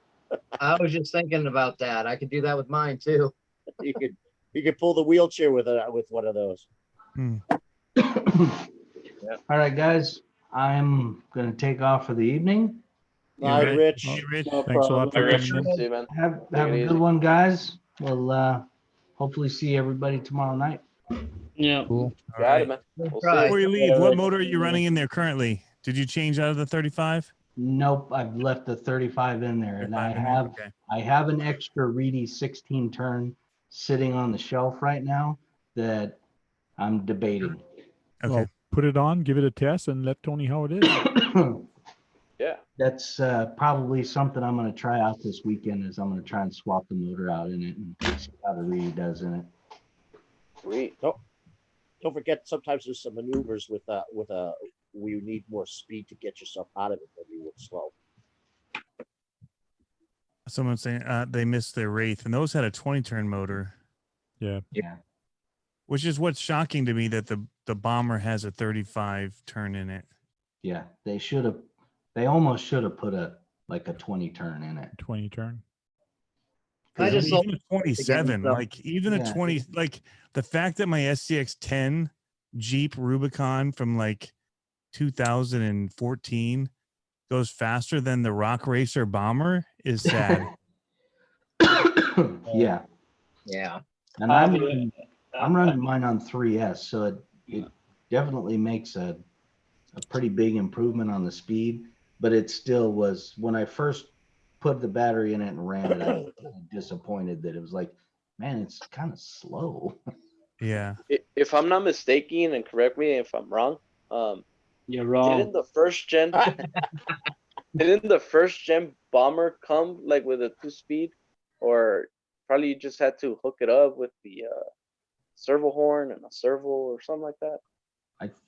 I was just thinking about that. I could do that with mine too. You could pull the wheelchair with one of those. All right, guys, I'm gonna take off for the evening. All right, right. Rich. Well, No Thanks a lot for problem. coming in. See you, man. Have Take a it good easy. one, guys. We'll hopefully see everybody tomorrow night. Yeah. Cool. Got it, man. We'll see Try. Before you. you leave, what motor are you running in there currently? Did you change out of the 35? Nope, I've left the 35 in there, and 35 in there? Okay. I have an extra Reedy 16 turn sitting on the shelf right now that I'm debating. Okay. Well, put it on, give it a test, and let Tony how it is. Yeah. That's probably something I'm going to try out this weekend. Is I'm going to try and swap the motor out in it and see how the Reedy does in it. Sweet. Don't forget, sometimes there's some maneuvers with where you need more speed to get yourself out of it than you would slow. Someone's saying they missed their Wraith, and those had a 20-turn motor, Yeah. Yeah. which is what's shocking to me that the Bomber has a 35-turn in it. Yeah, they almost should have put a 20 turn in it. 20 turn. I just Even a 27, myself- like even Yeah. a 20, like the fact that my SCX 10 Jeep Rubicon from like 2014 goes faster than the Rock Racer Bomber is sad. Yeah, Yeah. and I'm running mine on 3S, so it definitely makes a pretty big improvement on the speed, but it still was, when I first put the battery in it and ran it, I was disappointed that it was like, man, it's kind of slow. Yeah. If I'm not mistaken, and correct me if I'm wrong, You're wrong. didn't the first gen bomber come like with a 2-speed, or probably you just had to hook it up with the servo horn and a servo or something like that?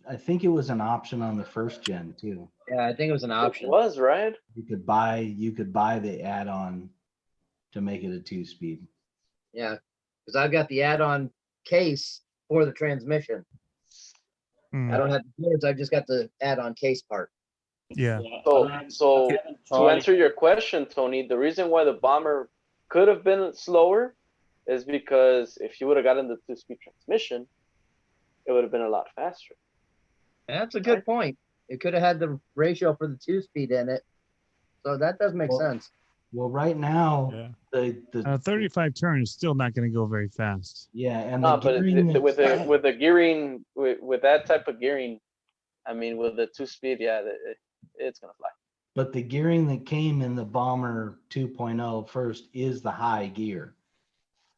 I think it was an option on the first gen too. Yeah, I think it was an It option. was, right? You could buy the add-on to make it a 2-speed. Yeah, because I've got the add-on case for the transmission. Hmm. I don't have the gears. I've just got the add-on case part. Yeah. So to answer your question, Tony, the reason why the Bomber could have been slower is because if you would have gotten the 2-speed transmission, it would have been a lot faster. That's a good point. It could have had the ratio for the 2-speed in it. So that does make sense. Well, right now, Yeah. the 35 turn is still not going to go very fast. yeah, and No, the but gearing with the gearing, with that type of gearing, I mean, with the 2-speed, yeah, it's gonna fly. but the gearing that came in the Bomber 2.0 first is the high gear.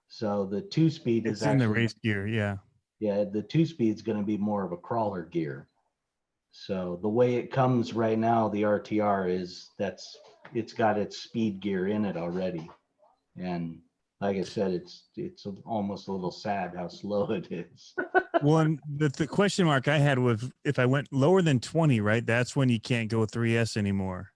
So the 2-speed is It's in the actually, race gear. Yeah. yeah, the 2-speed is going to be more of a crawler gear. So the way it comes right now, the RTR is it's got its speed gear in it already. And like I said, it's almost a little sad how slow it is. Well, and the question mark I had was if I went lower than 20, right? That's when you can't go 3S anymore,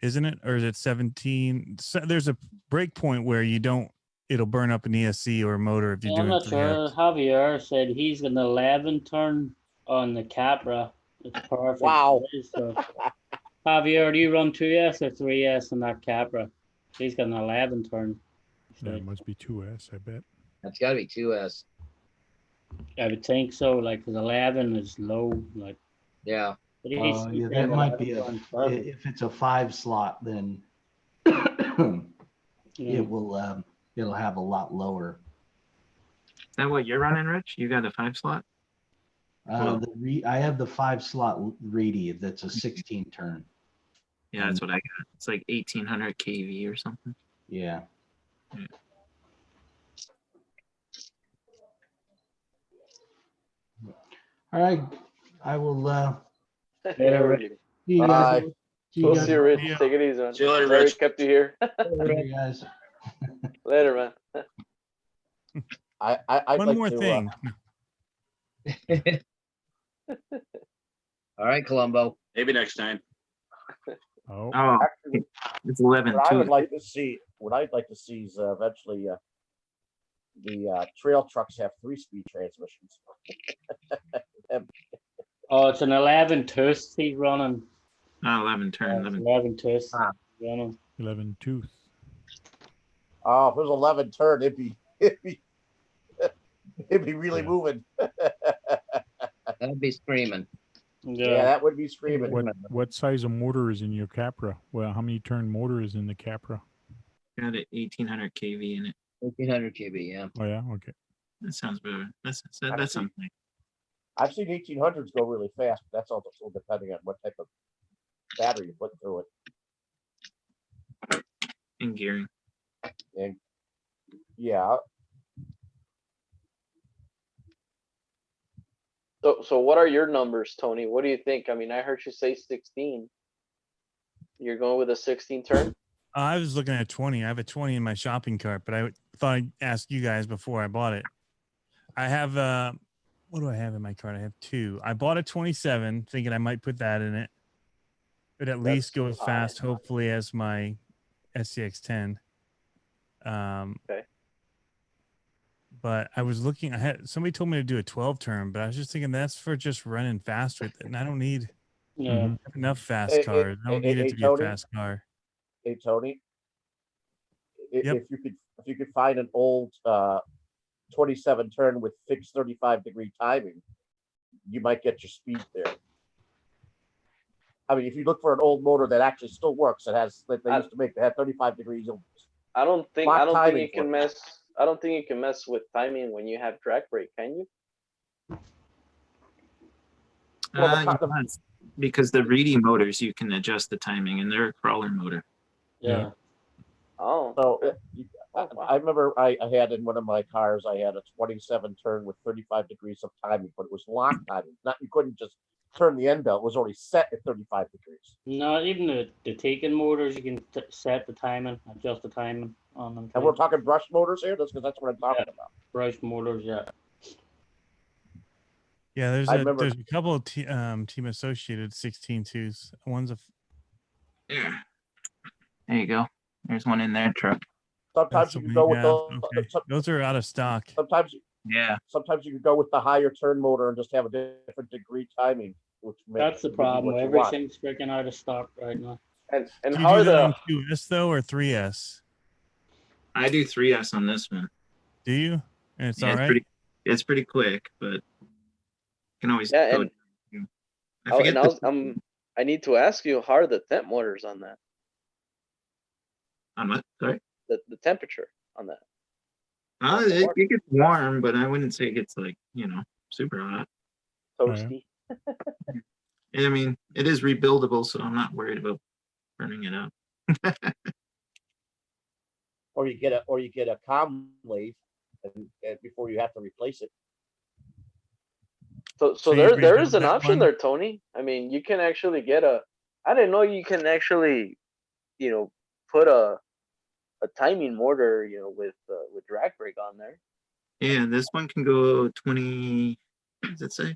isn't it? Or is it 17? So there's a break point where you don't. It'll burn up an ESC or a motor if you're I'm doing not sure. 3S. Javier said he's got an 11 turn on the Capra. It's perfect. Wow. It is, so. Javier, do you run 2S or 3S in that Capra? He's got an 11 turn. Yeah, it must be 2S, I bet. That's got to be 2S. I would think so. Like, because 11 is low. Like, Yeah. but he's Yeah, saying that might 11 be turn's perfect. if it's a 5 slot, then Yeah. it will it'll have a lot lower. Is that what you're running, Rich? You got a 5-slot? I have the 5 slot Reedy that's a 16 turn. Yeah, that's what I got. It's like 1800 kV or something. Yeah. Yeah. All right. I will Later, see you guys. Bye. See you We'll guys. see you, Rich. Yeah. Take it easy, man. See you later, Sorry we Rich. kept you here. Later, guys. Later, man. I'd One like more to, thing. All right, Columbo. Maybe next time. Oh, Oh, Actually, it's 11 what I would too. like to see, what I'd like to see is eventually the trail trucks have 3-speed transmissions. Oh, it's an 11 tooth he's running. Oh, 11 turn. 11. 11 tooth. Ah. Running. 11 tooth. Oh, if it was 11 turn, it'd be it'd be really Yeah. moving. That'd be screaming. Yeah, Yeah. that would be screaming. What size of motor is in your Capra? Well, how many turn motor is in the Capra? Got it 1800 kV in it. 1800 kb, yeah. Oh yeah, okay. That sounds better. That's something. I've seen 1800s go really fast, but that's also depending on what type of battery you put through it. In gearing. And yeah, So what are your numbers, Tony? What do you think? I mean, I heard you say 16. You're going with a 16 turn? I was looking at 20. I have a 20 in my shopping cart, but I thought I'd ask you guys before I bought it. I have what do I have in my cart? I have 2. I bought a 27, thinking I might put that in it. But at least go as fast, hopefully, as my SCX10. Okay. But I was looking. Somebody told me to do a 12 turn, but I was just thinking that's for just running fast with it, and I don't need Yeah. enough fast Hey, cars. I don't need it to be a Tony? fast car. hey Tony, Yep. if you could find an old 27 turn with fixed 35-degree timing, you might get your speed there. I mean, if you look for an old motor that actually still works, that they used to make, that had 35 degrees. I don't think Block you timing can for it. mess. I don't think you can mess with timing when you have drag brake, can you? Well, You can't, because the Reedy motors, you can adjust the timing, and they're a crawler motor. Yeah. Oh, So okay. I remember I had in one of my cars, I had a 27 turn with 35 degrees of timing, but it was lock timing. You couldn't just turn the end belt. It was already set at 35 degrees. No, even the taken motors, you can set the timing, adjust the timing on them. And we're talking brush motors here. That's what I'm talking about. brush motors, yeah. Yeah, there's I a remember- there's a couple of team associated 16.2s. One's a Yeah. There you go. There's one in their truck. Sometimes that's you what can we go with have. the. Okay. Those are out of stock. Sometimes Yeah. you can go with the higher turn motor and just have a different degree timing, which That's the gives you problem. what you want. Everything's freaking out of stock right now. And Do how you are do that on the 2S though or 3S? I do 3S on this one. Do you? And it's Yeah, all right. It's pretty quick, but you can always Yeah, go. and I forget I need to ask you, how are the temp motors on that? on what? Sorry. The temperature on that? It gets warm, but I wouldn't say it gets like, super hot. Toasty. I mean, it is rebuildable, so I'm not worried about burning it up. Or you get a comm lathe, and before you have to replace it. So you there is rebuild an that option one? there, Tony. I mean, you can actually get I didn't know you can actually, put a a timing motor, you know, with drag brake on there. Yeah, this one can go 20. What does it say?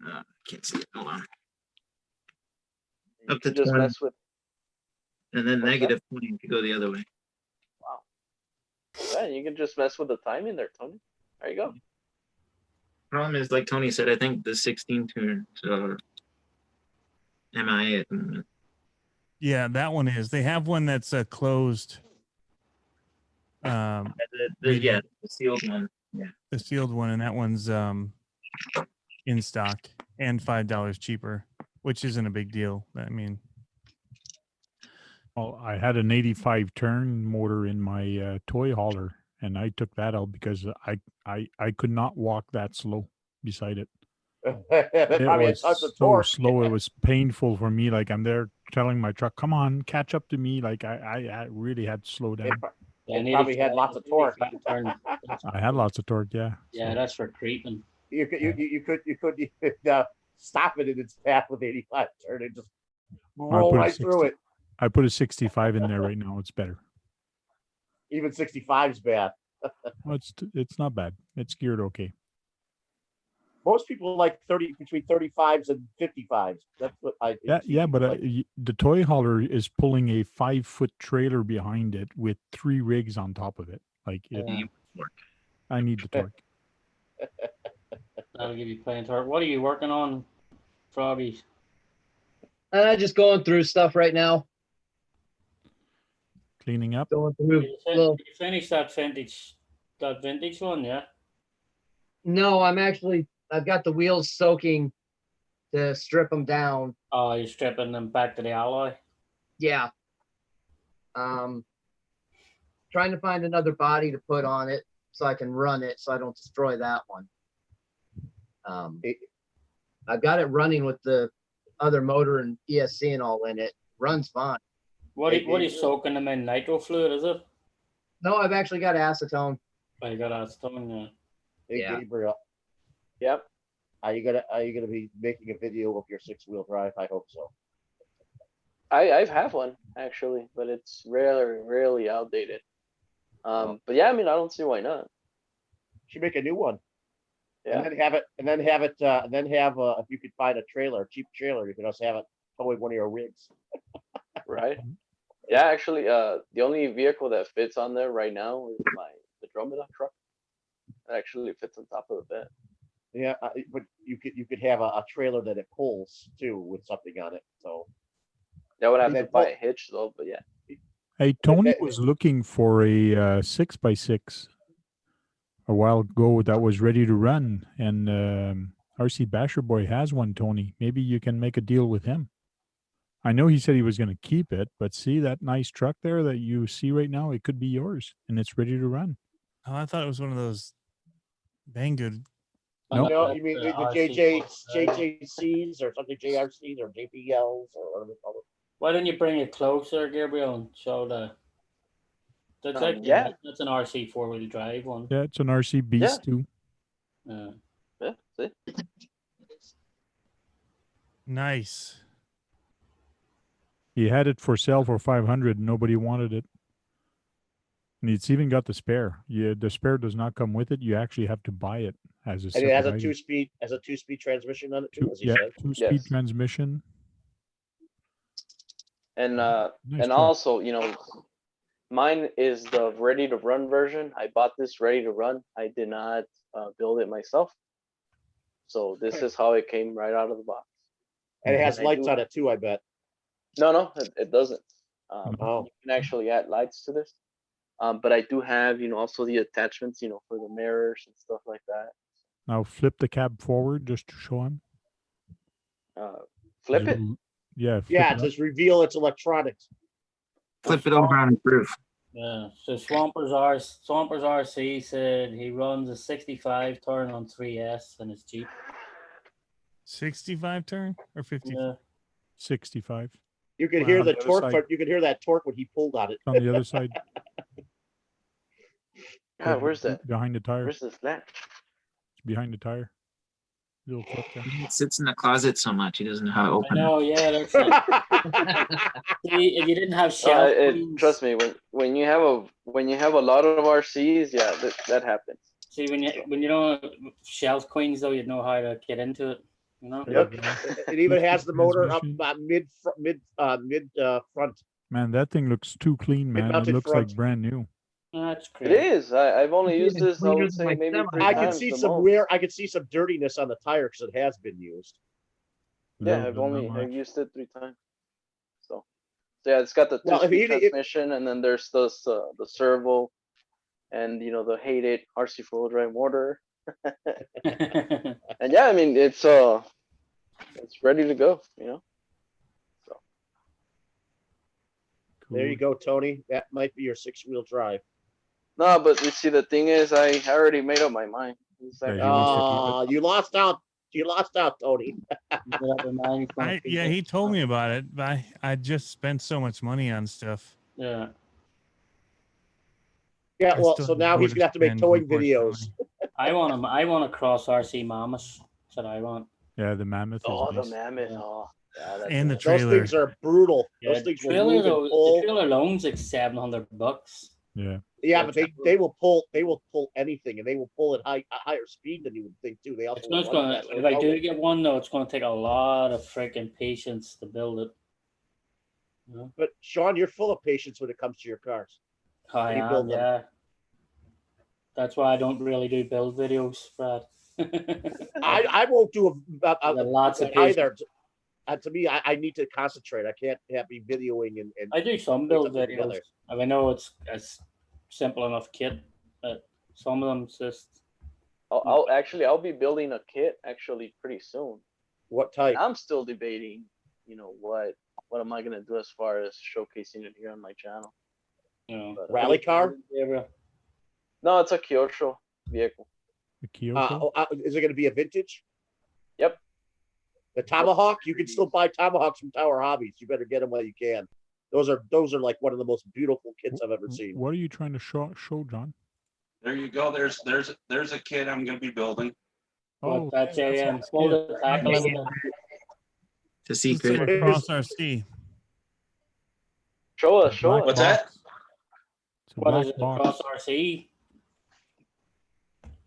I can't see it. Hold on. You Up to can just 20, mess with. and then What's that? negative 20 to go the other way. Wow. Yeah, you can just mess with the timing there, Tony. There you go. Problem is, like Tony said, I think the 16 turns are MIA at the moment. Yeah, that one is. They have one that's closed. Yeah, medium, the sealed one. Yeah. the sealed one, and that one's in stock and $5 cheaper, which isn't a big deal. I mean, Well, I had an 85 turn motor in my toy hauler, and I took that out because I could not walk that slow beside it. That It probably was has tons of so torque. slow. It was painful for me. Like I'm there telling my truck, "Come on, catch up to me." Like I really had to slow It, down. pro- Yeah, it probably had lots of torque. I had lots of torque. Yeah. Yeah, So, that's for creeping. You could stop it in its path with 85 turn and just roll put a right through 60 it. I put a 65 in there right now. It's better. Even 65's bad. Well, it's not bad. It's geared okay. Most people like 30 between 35s and 55s. That's what I. Yeah, but like. the toy hauler is pulling a 5-foot trailer behind it with 3 rigs on top of it. Like I need the torque. That'll give you plenty of torque. What are you working on, Froggy? Just going through stuff right now. Cleaning up. Going through. You Little, finish that vintage one, yeah? no, I've got the wheels soaking to strip them down. Oh, you're stripping them back to the alloy? Yeah. Trying to find another body to put on it so I can run it so I don't destroy that one. I've got it running with the other motor and ESC and all in it. Runs fine. What are you soaking them in? Nitro fluid, is it? No, I've actually got acetone. Oh, you got acetone, yeah. Hey, Yeah. Gabriel, Yep. are you gonna be making a video of your 6-wheel drive? I hope so. I have one actually, but it's rarely outdated. But yeah, I mean, I don't see why not. Should make a new one. Yeah. And then have it, if you could find a trailer, a cheap trailer, you could also have it towing one of your rigs. Right. Yeah, actually, the only vehicle that fits on there right now is the Dromeda truck. It actually fits on top of the bed. Yeah, but you could have a trailer that it pulls too with something on it. So I would have then to buy a hitch though, but yeah. Hey, Tony was looking for a 6x6 a while ago that was ready to run, and RC Basher Boy has one. Tony, maybe you can make a deal with him. I know he said he was going to keep it, but see that nice truck there that you see right now? It could be yours, and it's ready to run. oh, I thought it was one of those Banggood. Nope. No, you mean the JJCs or something, JRCs or JPLs or whatever they call it. Why don't you bring it closer, Gabriel, and show that's Yeah. that's an RC 4-wheel drive one. Yeah, it's an RC Beast too. Yeah. Yeah, see? Nice. He had it for sale for 500. Nobody wanted it. And it's even got the spare. Yeah, the spare does not come with it. You actually have to buy it as a And separate it has a item. 2-speed transmission on it too, as he Yeah, said. 2-speed Yes. transmission. And Nice and truck. also, you know, mine is the ready to run version. I bought this ready to run. I did not build it myself. So this is how it came right out of the box. And it has I lights do- on it too, I bet. No, it doesn't. Oh. You can actually add lights to this. But I do have, you know, also the attachments, you know, for the mirrors and stuff like that. Now flip the cab forward just to show him. Flip it. Yeah. Flip Yeah, it up. just reveal its electronics. Flip it over on proof. Yeah. So Swampers RC said he runs a 65 turn on 3S and it's cheap. 65 turn or 50? Yeah. 65. You could Wow, hear on the the other torque. side. You could hear that torque when he pulled on it. On the other side. God, where's that? Behind the tire. Where's this latch? It's behind the tire. Little clip there. He sits in the closet so much he doesn't know how to I open it. know, yeah, that's it. See, if you didn't have shelf queens, Trust me, when you have a lot of RCs, yeah, that happens. see when you don't have shelf queens though, you'd know how to get into it. You know? Yep. It even has the motor up Transmission. mid front. Man, that thing looks too clean, man. It Mid-mounted looks front. like brand new. That's It great. is. I've only used Even this, I cleaner would than say, my maybe semi. 3 I times. can see the some most. wear. I can see some dirtiness on the tire because it has been used. Yeah, Little bit, not I've much. used it 3 times. So yeah, it's got the Well, if 2-speed you- if- transmission, and then there's the servo, and the hated RC 4-wheel drive motor. And yeah, I mean it's ready to go. So There you go, Tony. That might be your 6-wheel drive. no, but you see, the thing is, I already made up my mind. It's like, Yeah, he wants to keep it. You lost out. You lost out, Tony. Yeah, he told me about it, but I just spent so much money on stuff. Yeah. Yeah, I well, still so have now more he's to gonna have to make spend, towing unfortunately. videos. I want to cross RC Mamas. That's what I want. Yeah, the mammoth is oh, nice. the mammoth. Yeah. Oh, yeah, that's And the nice. Those trailer. things are brutal. Yeah, Those things will trailer move and though. The pull. trailer loan's like $700. Yeah. Yeah, but they will pull. They will pull anything, and they will pull at a higher speed than you would think too. They also It's will run gonna. faster. If I do get one though, it's gonna take a lot of freaking patience to build it. You know? But Sean, you're full of patience when it comes to your cars. I You am, build them. yeah. That's why I don't really do build videos, Brad. I won't do Got lots of either. To me, I need to concentrate. I can't be videoing and I do some put build something videos. together. I mean, I know it's a simple enough kit, but some of them just I'll be building a kit actually pretty soon. What type? I'm still debating, what am I gonna do as far as showcasing it here on my channel. But, Rally car? No, it's a Kyosho vehicle. The Kyoko. Is it going to be a vintage? Yep. The Tomahawk? You can still buy Tomahawks from Tower Hobbies. You better get them while you can. Those are like one of the most beautiful kits I've ever seen. What are you trying to show, John? There you go. There's a kit I'm going to be building. Oh, that's that's a nice. full Yeah. tackle. Nice. It's a It's secret. a cross RC. Show us. Black What's that? box. It's a What black is it? box. Cross RC?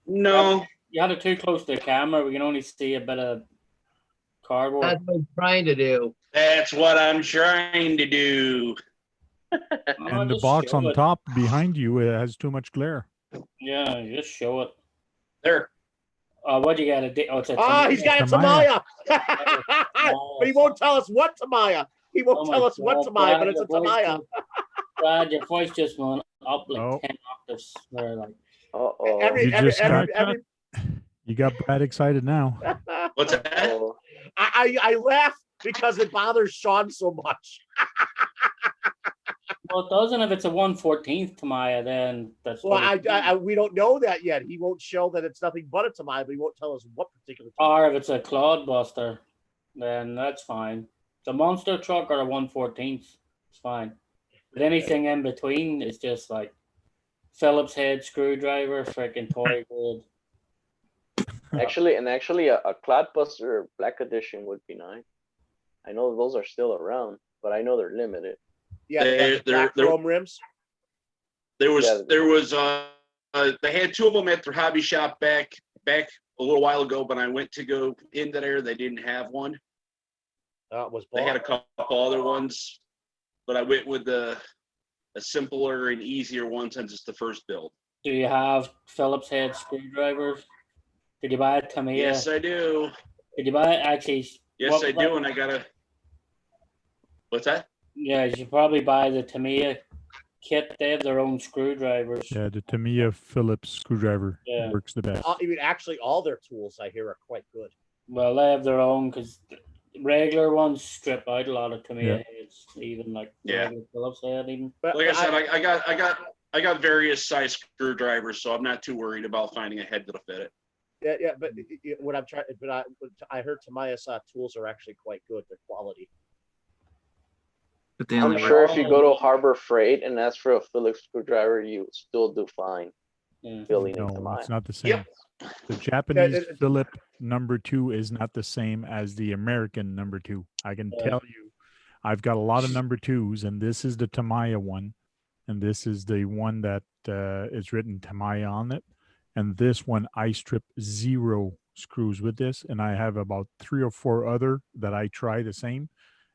No. You had it too close to the camera. We can only see a bit of cardboard. That's what I'm trying to do. That's what I'm trying to do. And the box on top behind you has too much glare. Yeah, just show it. There. What you got to do? Oh, it's a He's got a Tamiya. Tamiya. But he won't tell us what Tamiya. He won't Oh tell my us what God, Tamiya, but Brad, it's a your voice Tamiya. Brad, your voice just went up like Oh. 10 octaves. Where like, Uh-oh. You got Brad excited now. What's that? Uh-oh. I laugh because it bothers Sean so much. well, it doesn't. If it's a 1/14th Tamiya, then that's Well, what it is. we don't know that yet. He won't show that it's nothing but a Tamiya, but he won't tell us what particular Tamiya. Or if it's a Cloudbuster, then that's fine. It's a monster truck or a 1/14th, it's fine. But anything in between is just like Phillips head screwdriver, freaking toy grid. Actually, a Cloudbuster Black Edition would be nice. I know those are still around, but I know they're limited. Yeah, they have the black chrome rims. There was Yeah. they had 2 of them at their hobby shop back a little while ago, but I went to go into there, they didn't have one. It was They had a bought. couple other ones, but I went with a simpler and easier one since it's the first build. Do you have Phillips head screwdrivers? Did you buy a Tamiya? Yes, I do. Did you buy it actually? Yes, I do, and I gotta. What's that? Yeah, you should probably buy the Tamiya kit. They have their own screwdrivers. Yeah, the Tamiya Phillips screwdriver Yeah. works the best. I mean, actually, all their tools I hear are quite good. Well, they have their own because regular ones strip out a lot of Tamiya Yeah. heads, even like Yeah. regular Phillips head. Even But Like I said, I got various size screwdrivers, so I'm not too worried about finding a head that'll fit it. yeah, but what I'm trying, but I heard Tamiya tools are actually quite good. They're quality. But they I'm only sure work. if you go to Harbor Freight and ask for a Phillips screwdriver, you still do fine yeah. building No, into mine. it's not the same. Yep. The Japanese it- Philip number 2 is not the same as the American number 2. I can Yeah. tell you, I've got a lot of number 2s, and this is the Tamiya one, and this is the one that is written Tamiya on it. And this one, I strip 0 screws with this, and I have about 3 or 4 other that I try the same.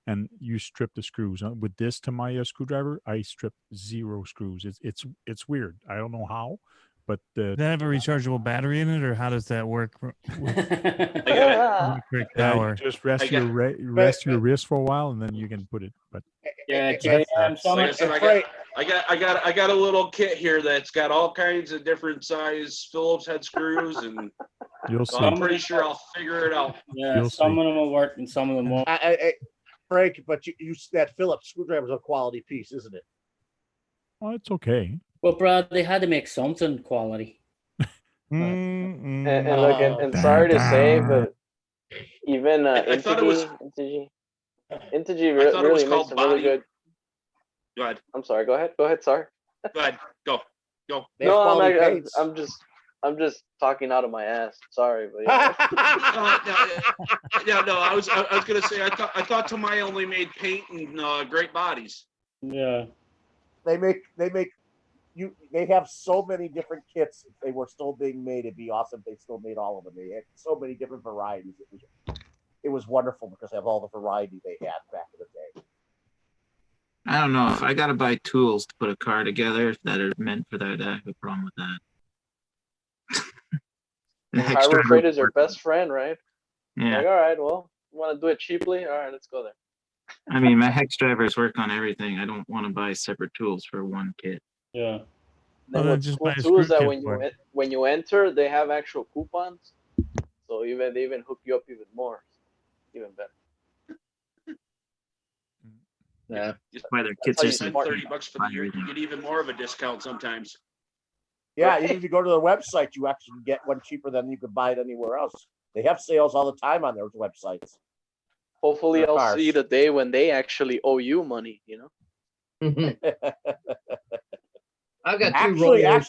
And you strip the screws with this Tamiya screwdriver. I strip 0 screws. It's weird. I don't know how, but Does that have a rechargeable battery in it, or how does that work with I got electric yeah, you power? just rest I got- rest your wrist for a while, and then you can put it. But Yeah, That's- JM, that's- some like I of- said, I got a little kit here that's got all kinds of different size Phillips head screws, and you'll so see. I'm pretty sure I'll figure it out. yeah, You'll some see. of them will work and some of them won't. Frank, but you that Phillips screwdriver is a quality piece, isn't it? Oh, it's okay. Well, Brad, they had to make something quality. And look, and sorry to say, but even I thought it was- Integy I thought it was really makes called some really body. good. Go ahead. I'm sorry. Go ahead. Sorry. Go ahead. Go. They have No, quality paints. I'm just talking out of my ass. Sorry, but yeah. No. I was gonna say I thought Tamiya only made paint and great bodies. Yeah. they make you. They have so many different kits. If they were still being made, it'd be awesome. If they still made all of them. They had so many different varieties. It was wonderful because they have all the variety they had back in the day. I don't know if I gotta buy tools to put a car together that are meant for that. I have a problem with that. The hex Harbor driver Freight is your work. best friend, right? Yeah, Like, all right, well, you want to do it cheaply? All right, let's go there. I mean, my hex drivers work on everything. I don't want to buy separate tools for one kit. Yeah. Then then what's just cool buy a too is screw that kit when you enter, they have actual coupons, so they even hook you up even more, even better. Yeah. Just Why their That's kits how are you so support- cheap. $30 for the year, you get even more of a discount sometimes. Yeah, Right. even if you go to their website, you actually get one cheaper than you could buy it anywhere else. They have sales all the time on their websites. Hopefully, For I'll cars. see the day when they actually owe you money. I've got 2 actually, rollers.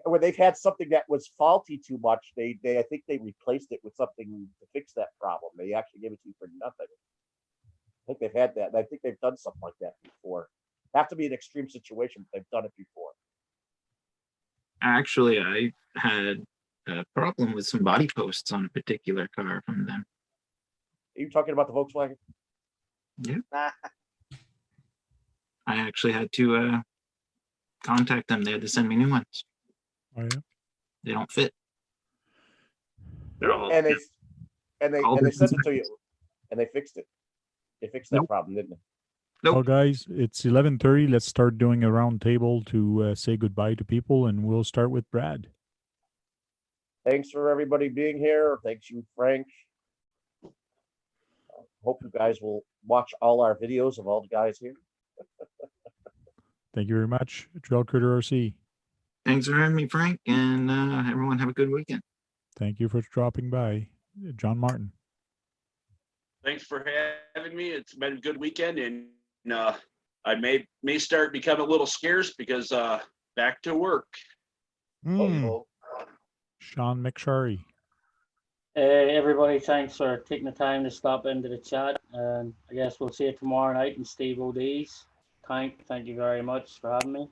when they've had something that was faulty too much, I think they replaced it with something to fix that problem. They actually gave it to you for nothing. I think they've had that. And I think they've done something like that before. Have to be an extreme situation, but they've done it before. Actually, I had a problem with some body posts on a particular car from them. Are you talking about the Volkswagen? I actually had to contact them. They had to send me new ones. Oh yeah. They don't fit. They're all And they all sent it different to you, sizes. and they fixed it. They fixed that Nope. problem, didn't they? Nope. Well, guys, it's 11:30. Let's start doing a round table to say goodbye to people, and we'll start with Brad. Thanks for everybody being here. Thanks you, Frank. Hope you guys will watch all our videos of all the guys here. Thank you very much, Trail Critter RC. Thanks for having me, Frank, and everyone have a good weekend. Thank you for dropping by, John Martin. Thanks for having me. It's been a good weekend, and I may start becoming a little scarce because back to work. Sean McSharry. Hey, everybody, thanks for taking the time to stop into the chat. And I guess we'll see you tomorrow night in Steve O'D's. Thank you very much for having me.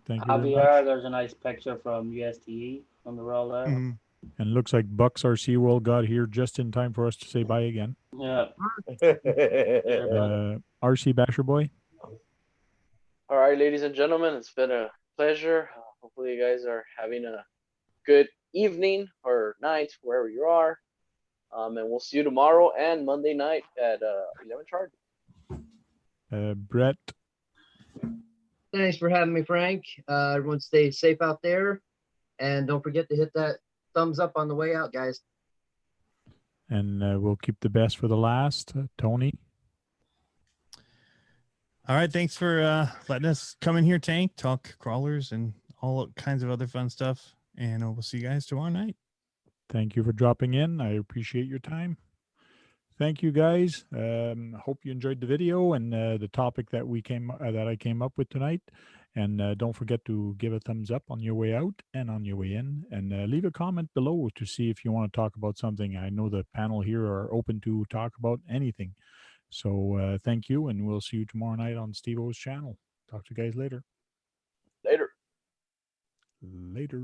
Thank you very Javier, much. there's a nice picture from USTE on the roll there. Mhm. And looks like Bucks RC World got here just in time for us to say bye again. Yeah. RC Basher Boy. All right, ladies and gentlemen, it's been a pleasure. Hopefully, you guys are having a good evening or night wherever you are. And we'll see you tomorrow and Monday night at 11 Charge. Brett. Thanks for having me, Frank. Everyone stay safe out there. And don't forget to hit that thumbs up on the way out, guys. And we'll keep the best for the last. Tony. All right. Thanks for letting us come in here, Tank, talk crawlers and all kinds of other fun stuff. And we'll see you guys tomorrow night. Thank you for dropping in. I appreciate your time. Thank you, guys. Hope you enjoyed the video and the topic that I came up with tonight. And don't forget to give a thumbs up on your way out and on your way in. And leave a comment below to see if you want to talk about something. I know the panel here are open to talk about anything. So thank you, and we'll see you tomorrow night on Steve O's channel. Talk to you guys later. Later. Later.